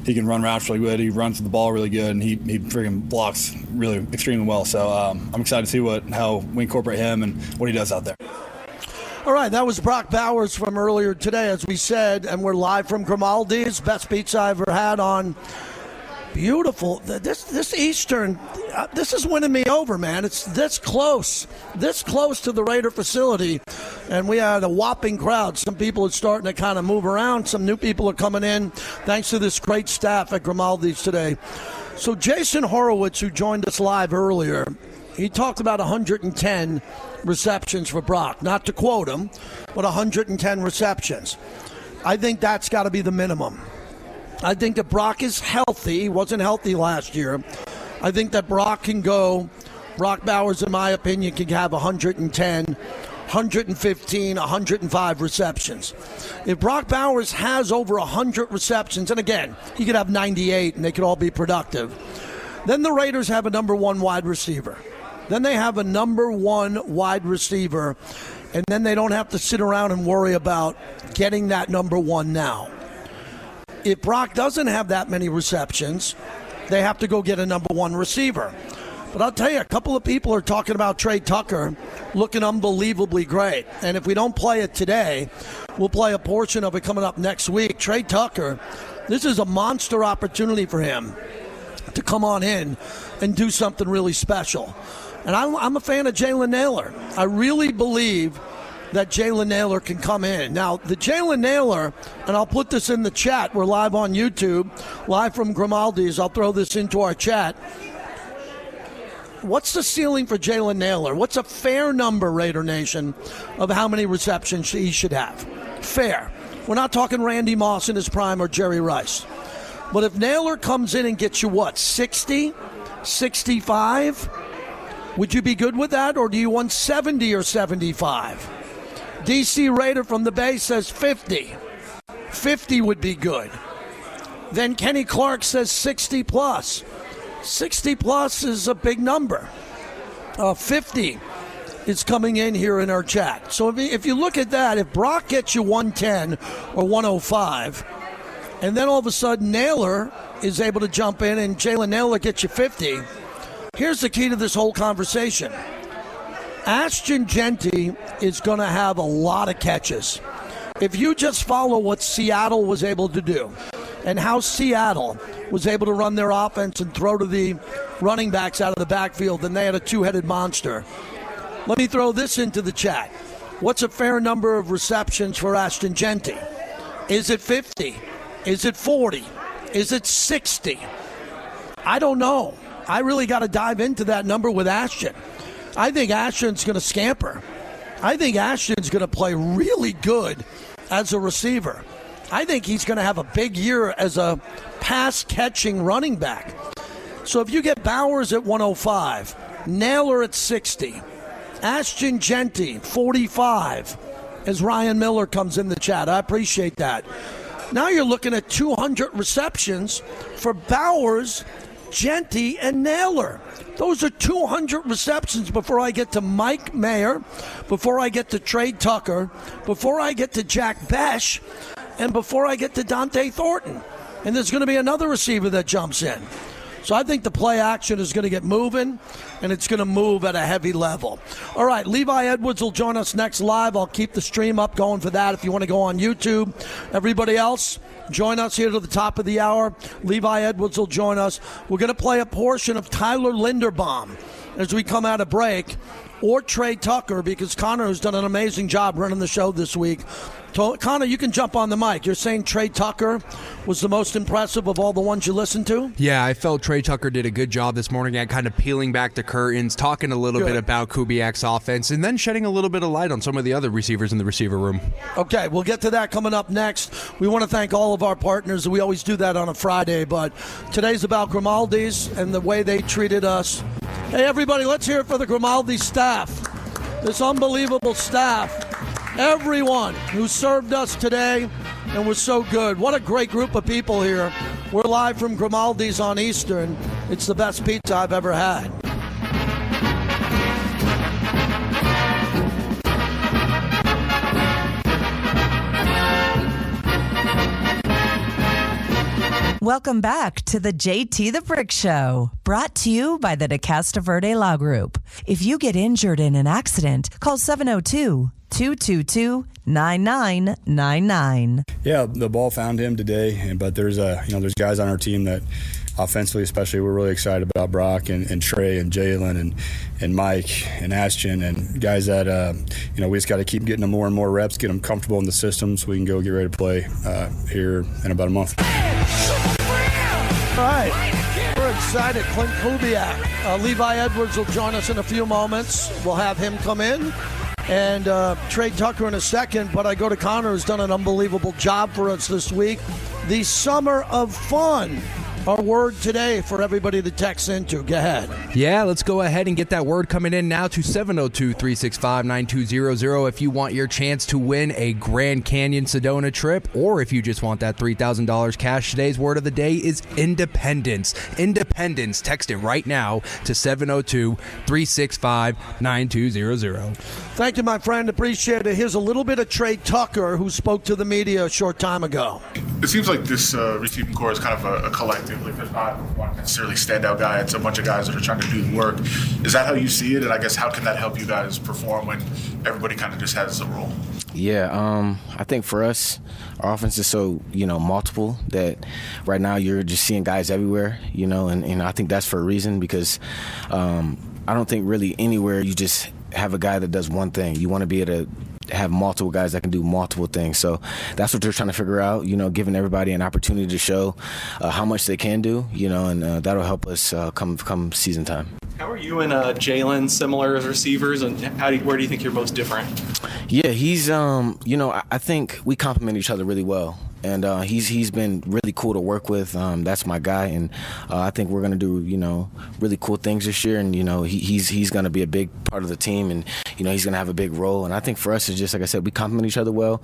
can run routes really good. He runs the ball really good, and he freaking blocks really extremely well. So I'm excited to see how we incorporate him and what he does out there. All right, that was Brock Bowers from earlier today, as we said, and we're live from Grimaldi's. Best pizza I've ever had on. Beautiful. This Eastern, this is winning me over, man. It's this close to the Raider facility, and we had a whopping crowd. Some people are starting to kind of move around. Some new people are coming in, thanks to this great staff at Grimaldi's today. So Jason Horowitz, who joined us live earlier, he talked about 110 receptions for Brock. Not to quote him, but 110 receptions. I think that's got to be the minimum. I think that Brock is healthy. He wasn't healthy last year. I think that Brock Bowers, in my opinion, can have 110, 115, 105 receptions. If Brock Bowers has over 100 receptions, and again, he could have 98 and they could all be productive, then the Raiders have a number one wide receiver. Then they have a number one wide receiver, and then they don't have to sit around and worry about getting that number one now. If Brock doesn't have that many receptions, they have to go get a number one receiver. But I'll tell you, a couple of people are talking about Trey Tucker looking unbelievably great. And if we don't play it today, we'll play a portion of it coming up next week. Trey Tucker, this is a monster opportunity for him. to come on in and do something really special. And I'm a fan of Jalen Nailor. I really believe that Jalen Nailor can come in. Now, the Jalen Nailor, and I'll put this in the chat. We're live on YouTube, live from Grimaldi's. I'll throw this into our chat. What's the ceiling for Jalen Nailor? What's a fair number, Raider Nation, of how many receptions he should have? Fair. We're not talking Randy Moss in his prime or Jerry Rice. But if Nailor comes in and gets you, what, 60, 65? Would you be good with that, or do you want 70 or 75? DC Raider from the Bay says 50. 50 would be good. Then Kenny Clark says 60 plus. 60 plus is a big number. 50 is coming in here in our chat. So if you look at that, if Brock gets you 110 or 105, and then all of a sudden Nailor is able to jump in and Jalen Nailor gets you 50, here's the key to this whole conversation. Ashton Jeanty is going to have a lot of catches. If you just follow what Seattle was able to do and how Seattle was able to run their offense and throw to the running backs out of the backfield, then they had a two-headed monster. Let me throw this into the chat. What's a fair number of receptions for Ashton Jeanty? Is it 50? Is it 40? Is it 60? I don't know. I really got to dive into that number with Ashton. I think Ashton's going to scamper. I think Ashton's going to play really good as a receiver. I think he's going to have a big year as a pass-catching running back. So if you get Bowers at 105, Nailor at 60, Ashton Jeanty, 45, as Ryan Miller comes in the chat. I appreciate that. Now you're looking at 200 receptions for Bowers, Jeanty, and Nailor. Those are 200 receptions before I get to Mike Mayer, before I get to Trey Tucker, before I get to Jack Besh, and before I get to Dante Thornton. And there's going to be another receiver that jumps in. So I think the play action is going to get moving, and it's going to move at a heavy level. All right, Levi Edwards will join us next live. I'll keep the stream up going for that if you want to go on YouTube. Everybody else, join us here to the top of the hour. Levi Edwards will join us. We're going to play a portion of Tyler Linderbaum as we come out of break, or Trey Tucker, because Connor has done an amazing job running the show this week. Connor, you can jump on the mic. You're saying Trey Tucker was the most impressive of all the ones you listened to? Yeah, I felt Trey Tucker did a good job this morning at kind of peeling back the curtains, talking a little bit about Kubiak's offense, and then shedding a little bit of light on some of the other receivers in the receiver room. Okay, we'll get to that coming up next. We want to thank all of our partners. We always do that on a Friday, but today's about Grimaldi's and the way they treated us. Hey, everybody, let's hear it for the Grimaldi staff. This unbelievable staff. Everyone who served us today and was so good. What a great group of people here. We're live from Grimaldi's on Eastern. It's the best pizza I've ever had. Welcome back to the JT the Brick Show, brought to you by the DeCasta Verde Law Group. If you get injured in an accident, call 702-222-9999. Yeah, the ball found him today, but there's guys on our team that offensively especially we're really excited about. Brock and Trey and Jalen and Mike and Ashton and guys that we just got to keep getting them more and more reps, get them comfortable in the system so we can go get ready to play here in about a month. All right, we're excited. Klint Kubiak. Levi Edwards will join us in a few moments. We'll have him come in. And Trey Tucker in a second, but I go to Connor, who's done an unbelievable job for us this week. The Summer of Fun. Our word today for everybody to text into. Go ahead. Yeah, let's go ahead and get that word coming in now to 702-365-9200 if you want your chance to win a Grand Canyon Sedona trip, or if you just want that $3,000 cash. Today's word of the day is independence. Independence. Text it right now to 702-365-9200. Thank you, my friend. Appreciate it. Here's a little bit of Trey Tucker, who spoke to the media a short time ago. It seems like this receiving corps is kind of a collective. Like there's not one necessarily standout guy. It's a bunch of guys that are trying to do the work. Is that how you see it? And I guess how can that help you guys perform when everybody kind of just has a role? Yeah, I think for us, our offense is so, multiple that right now you're just seeing guys everywhere, and I think that's for a reason because I don't think really anywhere you just have a guy that does one thing. You want to be able to have multiple guys that can do multiple things. So that's what they're trying to figure out, giving everybody an opportunity to show how much they can do, and that'll help us come season time. How are you and Jalen similar as receivers, and where do you think you're most different? Yeah, he's, I think we complement each other really well. And he's been really cool to work with. That's my guy, and I think we're going to do really cool things this year. And he's going to be a big part of the team, and he's going to have a big role. And I think for us, it's just like I said, we complement each other well.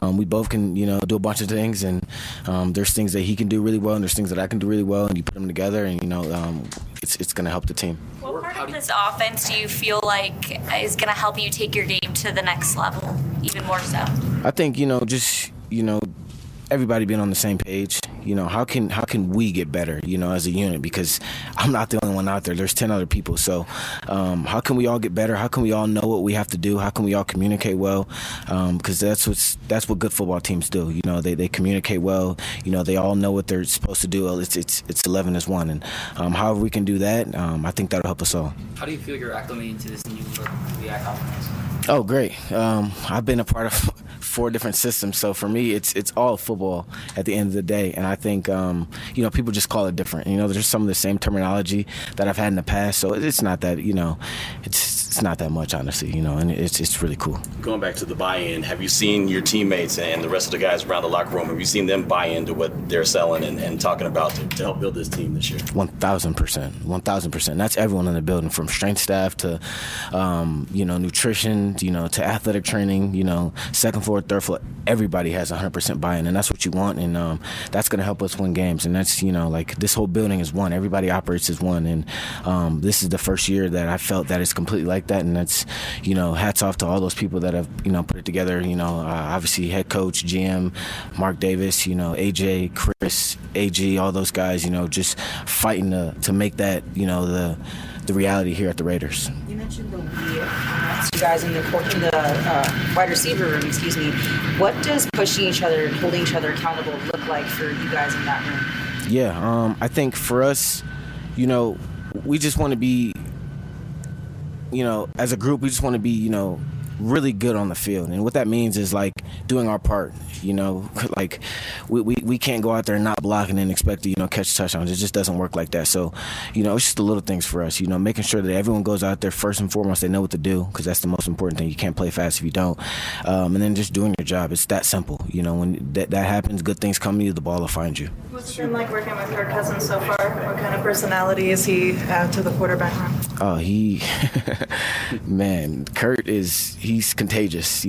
We both can do a bunch of things, and there's things that he can do really well, and there's things that I can do really well, and you put them together, and it's going to help the team. What part of this offense do you feel like is going to help you take your game to the next level, even more so? I think everybody being on the same page. How can we get better, as a unit? Because I'm not the only one out there. There's 10 other people. So how can we all get better? How can we all know what we have to do? How can we all communicate well? Because that's what good football teams do. They communicate well. They all know what they're supposed to do. It's 11 as one. And however we can do that, I think that'll help us all. How do you feel you're acclimating to this new Kubiak offense? Oh, great. I've been a part of 4 different systems, so for me, it's all football at the end of the day. And I think, people just call it different. There's some of the same terminology that I've had in the past, so it's not that, it's not that much, honestly, and it's really cool. Going back to the buy-in, have you seen your teammates and the rest of the guys around the locker room, have you seen them buy into what they're selling and talking about to help build this team this year? 1,000%. That's everyone in the building, from strength staff to, nutrition, to athletic training, second floor, third floor. Everybody has 100% buy-in, and that's what you want, and that's going to help us win games. And that's, this whole building is one. Everybody operates as one, and this is the first year that I felt that it's completely like that, and that's, hats off to all those people that have, put it together. Obviously head coach, GM, Mark Davis, AJ, Chris, AG, all those guys, just fighting to make that, the reality here at the Raiders. You mentioned the that's you guys in the wide receiver room, What does pushing each other and holding each other accountable look like for you guys in that room? Yeah, I think for us, we just want to be, as a group, we just want to be, really good on the field. And what that means is doing our part, we can't go out there and not block and then expect to, catch touchdowns. It just doesn't work like that. So, it's just the little things for us, making sure that everyone goes out there first and foremost, they know what to do, because that's the most important thing. You can't play fast if you don't. And then just doing your job. It's that simple. When that happens, good things come to you, the ball will find you. What's it been like working with Kirk Cousins so far? What kind of personality is he to the quarterback room? Oh, man, Kurt he's contagious.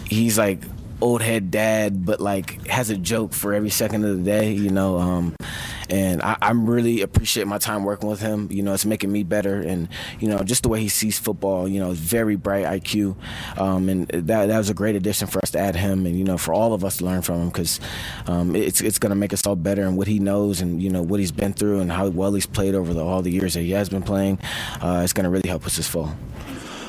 He's like old head dad, but has a joke for every second of the day, and I'm really appreciate my time working with him. It's making me better, and just the way he sees football, very bright IQ, and that was a great addition for us to add him, and for all of us to learn from him, because it's going to make us all better, and what he knows, and what he's been through, and how well he's played over all the years that he has been playing, it's going to really help us this fall.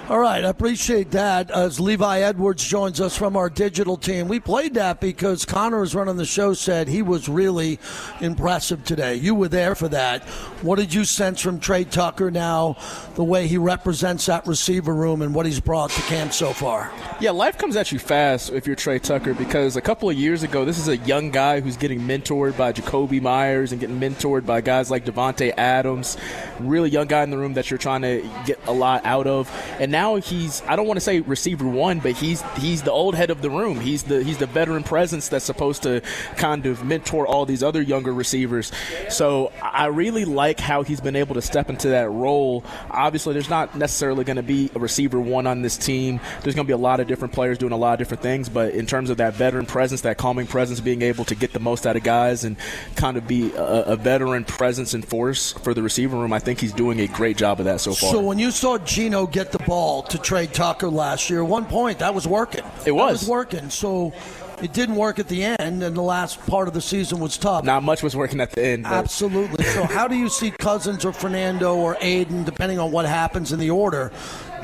All right, I appreciate that. As Levi Edwards joins us from our digital team, we played that because Connor, who's running the show, said he was really impressive today. You were there for that. What did you sense from Trey Tucker now, the way he represents that receiver room and what he's brought to camp so far? Yeah, life comes at you fast if you're Trey Tucker, because a couple of years ago, this is a young guy who's getting mentored by Jacoby Myers and getting mentored by guys like Devontae Adams, really young guy in the room that you're trying to get a lot out of. And now he's, I don't want to say receiver one, but he's the old head of the room. He's the veteran presence that's supposed to kind of mentor all these other younger receivers. So I really like how he's been able to step into that role. Obviously, there's not necessarily going to be a receiver one on this team. There's going to be a lot of different players doing a lot of different things, but in terms of that veteran presence, that calming presence, being able to get the most out of guys and kind of be a veteran presence and force for the receiver room, I think he's doing a great job of that so far. So when you saw Geno get the ball to Trey Tucker last year, at one point that was working. It was. That was working. So it didn't work at the end, and the last part of the season was tough. Not much was working at the end. But. Absolutely. So how do you see Cousins or Fernando or Aiden, depending on what happens in the order,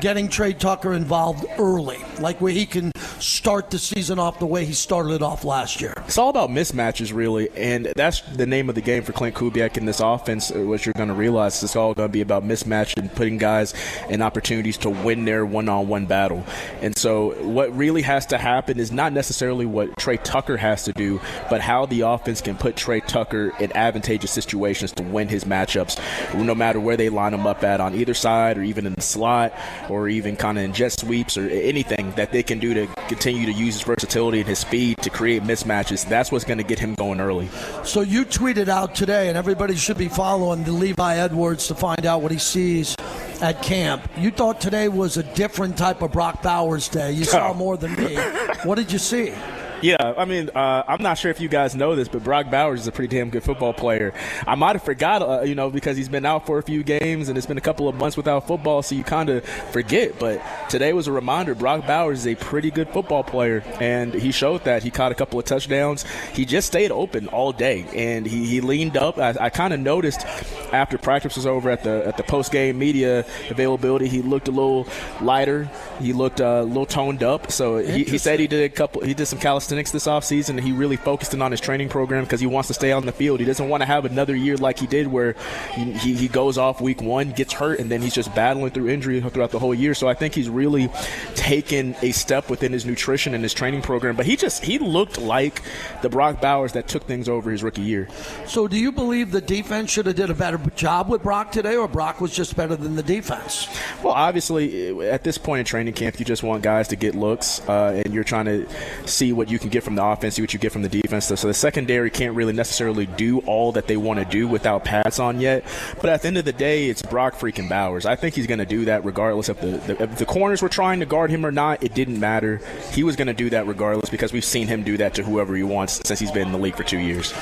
getting Trey Tucker involved early, like where he can start the season off the way he started it off last year? It's all about mismatches, really, and that's the name of the game for Klint Kubiak in this offense. What you're going to realize, it's all going to be about mismatch and putting guys in opportunities to win their one-on-one battle. And so what really has to happen is not necessarily what Trey Tucker has to do, but how the offense can put Trey Tucker in advantageous situations to win his matchups, no matter where they line him up at on either side or even in the slot or even kind of in jet sweeps or anything that they can do to continue to use his versatility and his speed to create mismatches. That's what's going to get him going early. So you tweeted out today, and everybody should be following the Levi Edwards to find out what he sees at camp. You thought today was a different type of Brock Bowers day. You saw more than me. What did you see? Yeah, I mean, I'm not sure if you guys know this, but Brock Bowers is a pretty damn good football player. I might have forgot, because he's been out for a few games and it's been a couple of months without football, so you kind of forget. But today was a reminder. Brock Bowers is a pretty good football player, and he showed that. He caught a couple of touchdowns. He just stayed open all day, and he leaned up. I kind of noticed after practice was over at the post-game media availability, he looked a little lighter. He looked a little toned up. So he said he did some calisthenics this offseason, and he really focused in on his training program because he wants to stay on the field. He doesn't want to have another year like he did where he goes off week one, gets hurt, and then he's just battling through injury throughout the whole year. So I think he's really taken a step within his nutrition and his training program. But he looked like the Brock Bowers that took things over his rookie year. So do you believe the defense should have did a better job with Brock today, or Brock was just better than the defense? Well, obviously, at this point in training camp, you just want guys to get looks, and you're trying to see what you can get from the offense, see what you get from the defense. So the secondary can't really necessarily do all that they want to do without pads on yet. But at the end of the day, it's Brock freaking Bowers. I think he's going to do that regardless if the corners were trying to guard him or not. It didn't matter. He was going to do that regardless because we've seen him do that to whoever he wants since he's been in the league for 2 years.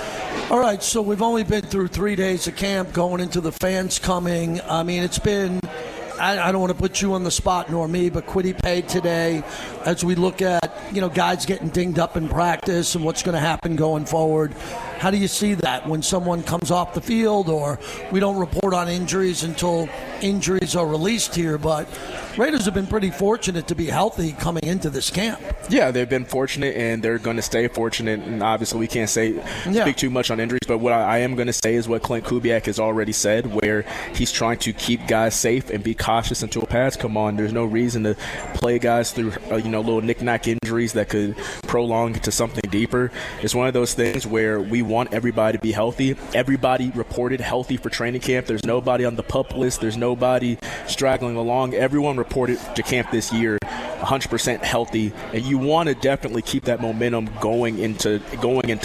All right, so we've only been through 3 days of camp, going into the fans coming. I mean, it's been – I don't want to put you on the spot, nor me, but Kwity Paye today, as we look at, guys getting dinged up in practice and what's going to happen going forward. How do you see that when someone comes off the field, or we don't report on injuries until injuries are released here, but Raiders have been pretty fortunate to be healthy coming into this camp. Yeah, they've been fortunate, and they're going to stay fortunate, and obviously we can't speak too much on injuries, but what I am going to say is what Klint Kubiak has already said, where he's trying to keep guys safe and be cautious until pads come on. There's no reason to play guys through little knick-knack injuries that could prolong to something deeper. It's one of those things where we want everybody to be healthy. Everybody reported healthy for training camp. There's nobody on the PUP list. There's nobody straggling along. Everyone reported to camp this year 100% healthy, and you want to definitely keep that momentum going into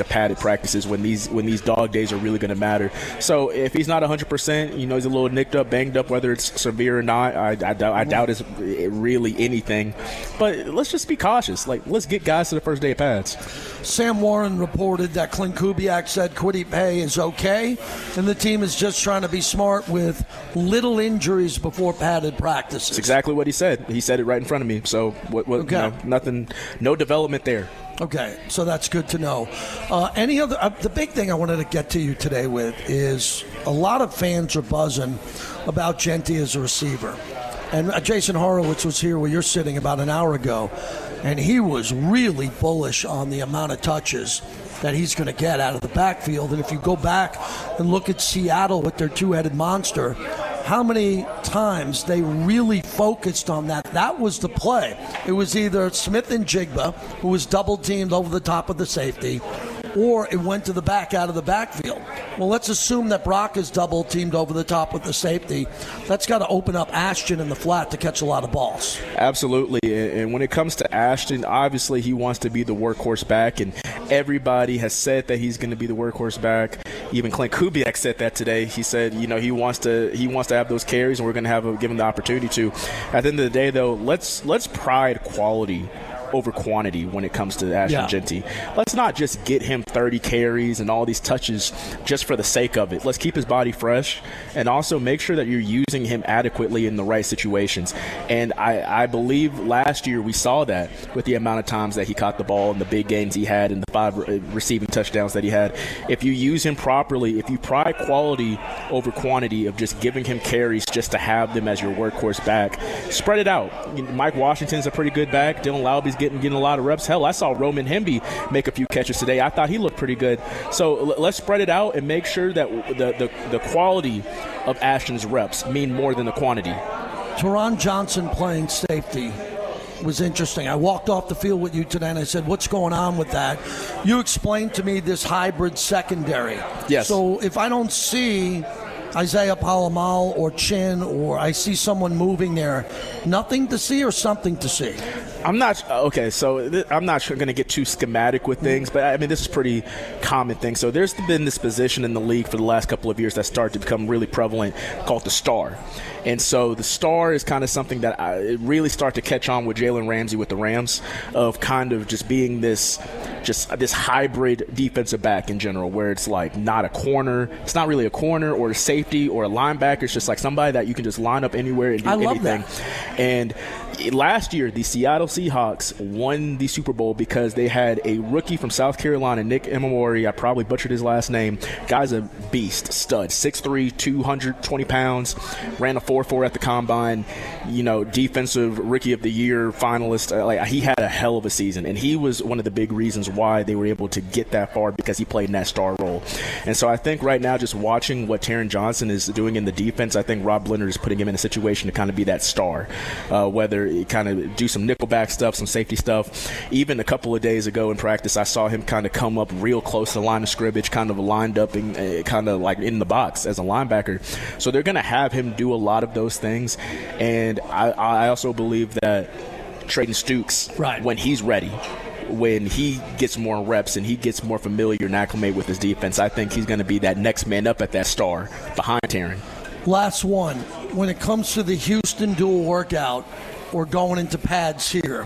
padded practices when these dog days are really going to matter. So if he's not 100%, he's a little nicked up, banged up, whether it's severe or not, I doubt it's really anything. But let's just be cautious. Let's get guys to the first day of pads. Sam Warren reported that Klint Kubiak said Kwity Paye is okay, and the team is just trying to be smart with little injuries before padded practices. That's exactly what he said. He said it right in front of me. So okay. Nothing, no development there. Okay, so that's good to know. Any other? The big thing I wanted to get to you today with is a lot of fans are buzzing about Jeanty as a receiver. And Jason Horowitz was here where you're sitting about an hour ago, and he was really bullish on the amount of touches that he's going to get out of the backfield. And if you go back and look at Seattle with their two-headed monster, how many times they really focused on that. That was the play. It was either Smith and Jigba, who was double-teamed over the top of the safety, or it went to the back out of the backfield. Well, let's assume that Brock is double-teamed over the top with the safety. That's got to open up Ashton in the flat to catch a lot of balls. Absolutely, and when it comes to Ashton, obviously he wants to be the workhorse back, and everybody has said that he's going to be the workhorse back. Even Klint Kubiak said that today. He said, he wants to have those carries, and we're going to give him the opportunity to. At the end of the day, though, let's pride quality over quantity when it comes to Ashton Jeanty. Let's not just get him 30 carries and all these touches just for the sake of it. Let's keep his body fresh and also make sure that you're using him adequately in the right situations. And I believe last year we saw that with the amount of times that he caught the ball in the big games he had and the 5 receiving touchdowns that he had. If you use him properly, if you pride quality over quantity of just giving him carries just to have them as your workhorse back, spread it out. Mike Washington's a pretty good back. Dylan Laube getting a lot of reps. Hell, I saw Roman Hemby make a few catches today. I thought he looked pretty good. So let's spread it out and make sure that the quality of Ashton's reps mean more than the quantity. Teron Johnson playing safety was interesting. I walked off the field with you today and I said, what's going on with that? You explained to me this hybrid secondary. Yes. So if I don't see Isaiah Palomal or Chin, or I see someone moving there, nothing to see or something to see? I'm not okay. So I'm not going to get too schematic with things, but I mean this is a pretty common thing. So there's been this position in the league for the last couple of years that started to become really prevalent, called the star. And so the star is kind of something that it really started to catch on with Jalen Ramsey with the Rams, of kind of just being this hybrid defensive back in general, where it's like not a corner, it's not really a corner or a safety or a linebacker. It's just like somebody that you can just line up anywhere and do anything. And last year, the Seattle Seahawks won the Super Bowl because they had a rookie from South Carolina, Nick Emamori. I probably butchered his last name. Guy's a beast, stud, 6'3", 220 pounds, ran a 4.4 at the combine, defensive rookie of the year finalist. He had a hell of a season, and he was one of the big reasons why they were able to get that far, because he played in that star role. And so I think right now, just watching what Taron Johnson is doing in the defense, I think Rob Blender is putting him in a situation to kind of be that star, whether kind of do some nickelback stuff, some safety stuff. Even a couple of days ago in practice, I saw him kind of come up real close to the line of scrimmage, kind of lined up and kind of like in the box as a linebacker. So they're going to have him do a lot of those things. And I also believe that Trayton Stukes, when he's ready, when he gets more reps and he gets more familiar and acclimate with his defense, I think he's going to be that next man up at that star behind Taron. Last one. When it comes to the Houston dual workout, or going into pads here,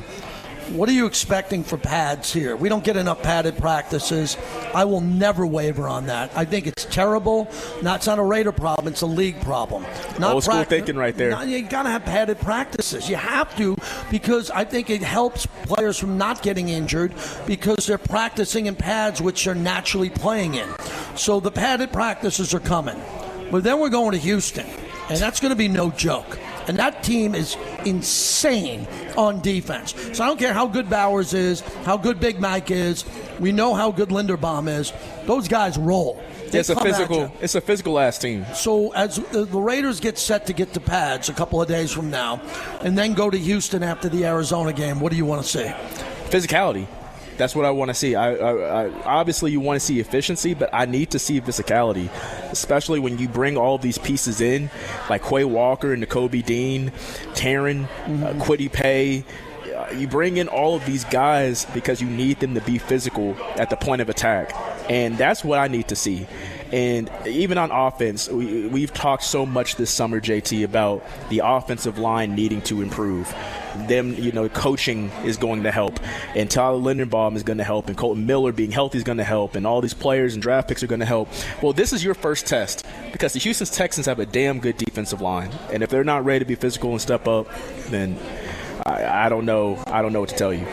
what are you expecting for pads here? We don't get enough padded practices. I will never waver on that. I think it's terrible. It's not a Raider problem. It's a league problem. Old school thinking right there. You got to have padded practices. You have to, because I think it helps players from not getting injured, because they're practicing in pads which they're naturally playing in. So the padded practices are coming. But then we're going to Houston, and that's going to be no joke. And that team is insane on defense. So I don't care how good Bowers is, how good Big Mike is. We know how good Linderbaum is. Those guys roll. It's a physical ass team. So as the Raiders get set to get to pads a couple of days from now, and then go to Houston after the Arizona game, what do you want to see? Physicality. That's what I want to see. I obviously, you want to see efficiency, but I need to see physicality, especially when you bring all these pieces in, like Quay Walker and Nakobe Dean, Taron, Kwity Paye. You bring in all of these guys because you need them to be physical at the point of attack, and that's what I need to see. And even on offense, we've talked so much this summer, JT, about the offensive line needing to improve. Them, coaching is going to help, and Tyler Linderbaum is going to help, and Colton Miller being healthy is going to help, and all these players and draft picks are going to help. Well, this is your first test, because the Houston Texans have a damn good defensive line, and if they're not ready to be physical and step up, then I don't know what to tell you.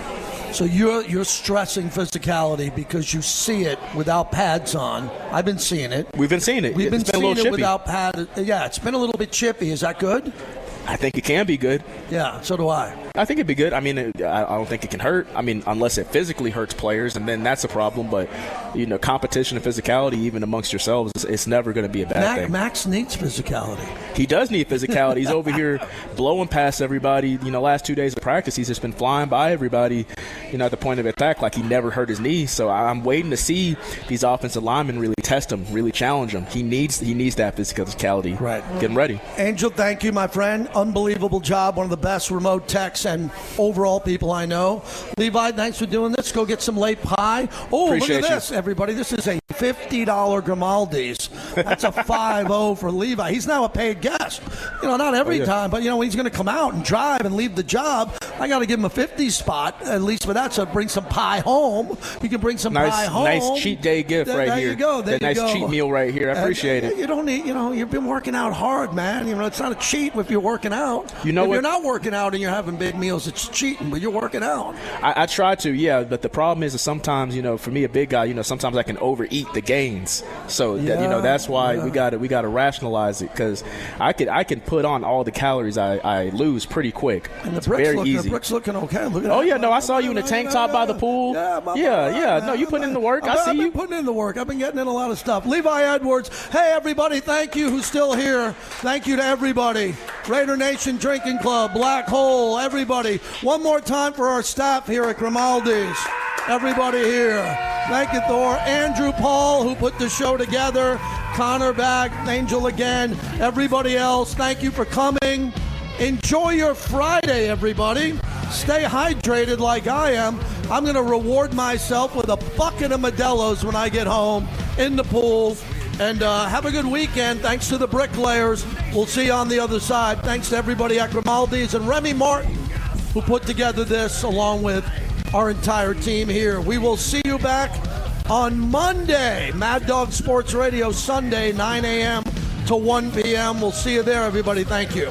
So you're stressing physicality because you see it without pads on. I've been seeing it. We've been seeing it. We've been seeing it chippy. Without pads. Yeah, it's been a little bit chippy. Is that good? I think it can be good. Yeah, so do I. I think it'd be good. I mean, I don't think it can hurt. I mean, unless it physically hurts players, and then that's a problem. But, competition and physicality, even amongst yourselves, it's never going to be a bad thing. Max needs physicality. He does need physicality. He's over here blowing past everybody. Last 2 days of practice, he's just been flying by everybody, at the point of attack like he never hurt his knee. So I'm waiting to see these offensive linemen really test him, really challenge him. He needs that physicality. Right. Get him ready. Angel, thank you, my friend. Unbelievable job. One of the best remote techs and overall people I know. Levi, thanks for doing this. Go get some late pie. Oh, Appreciate look at this, everybody. This is a $50 Grimaldi's. That's a 5-0 for Levi. He's now a paid guest. Not every time, but when he's going to come out and drive and leave the job, I got to give him a 50 spot at least for that. So bring some pie home. You can bring some pie home. Nice cheat day gift right there here. You go. There that you nice go. cheat meal right here. I appreciate it. You don't need. You've been working out hard, man. It's not a cheat if you're working out. You know if what? you're not working out and you're having big meals, it's cheating. But you're working out. I try to, yeah. But the problem is that sometimes, for me, a big guy, sometimes I can overeat the gains. So that's why we got to rationalize it, because I can put on all the calories I lose pretty quick. And it's very easy. The brick's looking okay. Look at that. I saw you in a tank top by the pool. Yeah. No, you put in the work. I see you. I've been putting in the work. I've been getting in a lot of stuff. Levi Edwards. Hey, everybody. Thank you who's still here. Thank you to everybody. Raider Nation Drinking Club, Black Hole, everybody. One more time for our staff here at Grimaldi's. Everybody here. Thank you, Thor. Andrew Paul, who put the show together. Connor back. Angel again. Everybody else, thank you for coming. Enjoy your Friday, everybody. Stay hydrated like I am. I'm going to reward myself with a bucket of Modelo's when I get home in the pool. And have a good weekend. Thanks to the bricklayers. We'll see you on the other side. Thanks to everybody at Grimaldi's and Remy Martin, who put together this along with our entire team here. We will see you back on Monday. Mad Dog Sports Radio, Sunday, 9 a.m. to 1 p.m. We'll see you there, everybody. Thank you.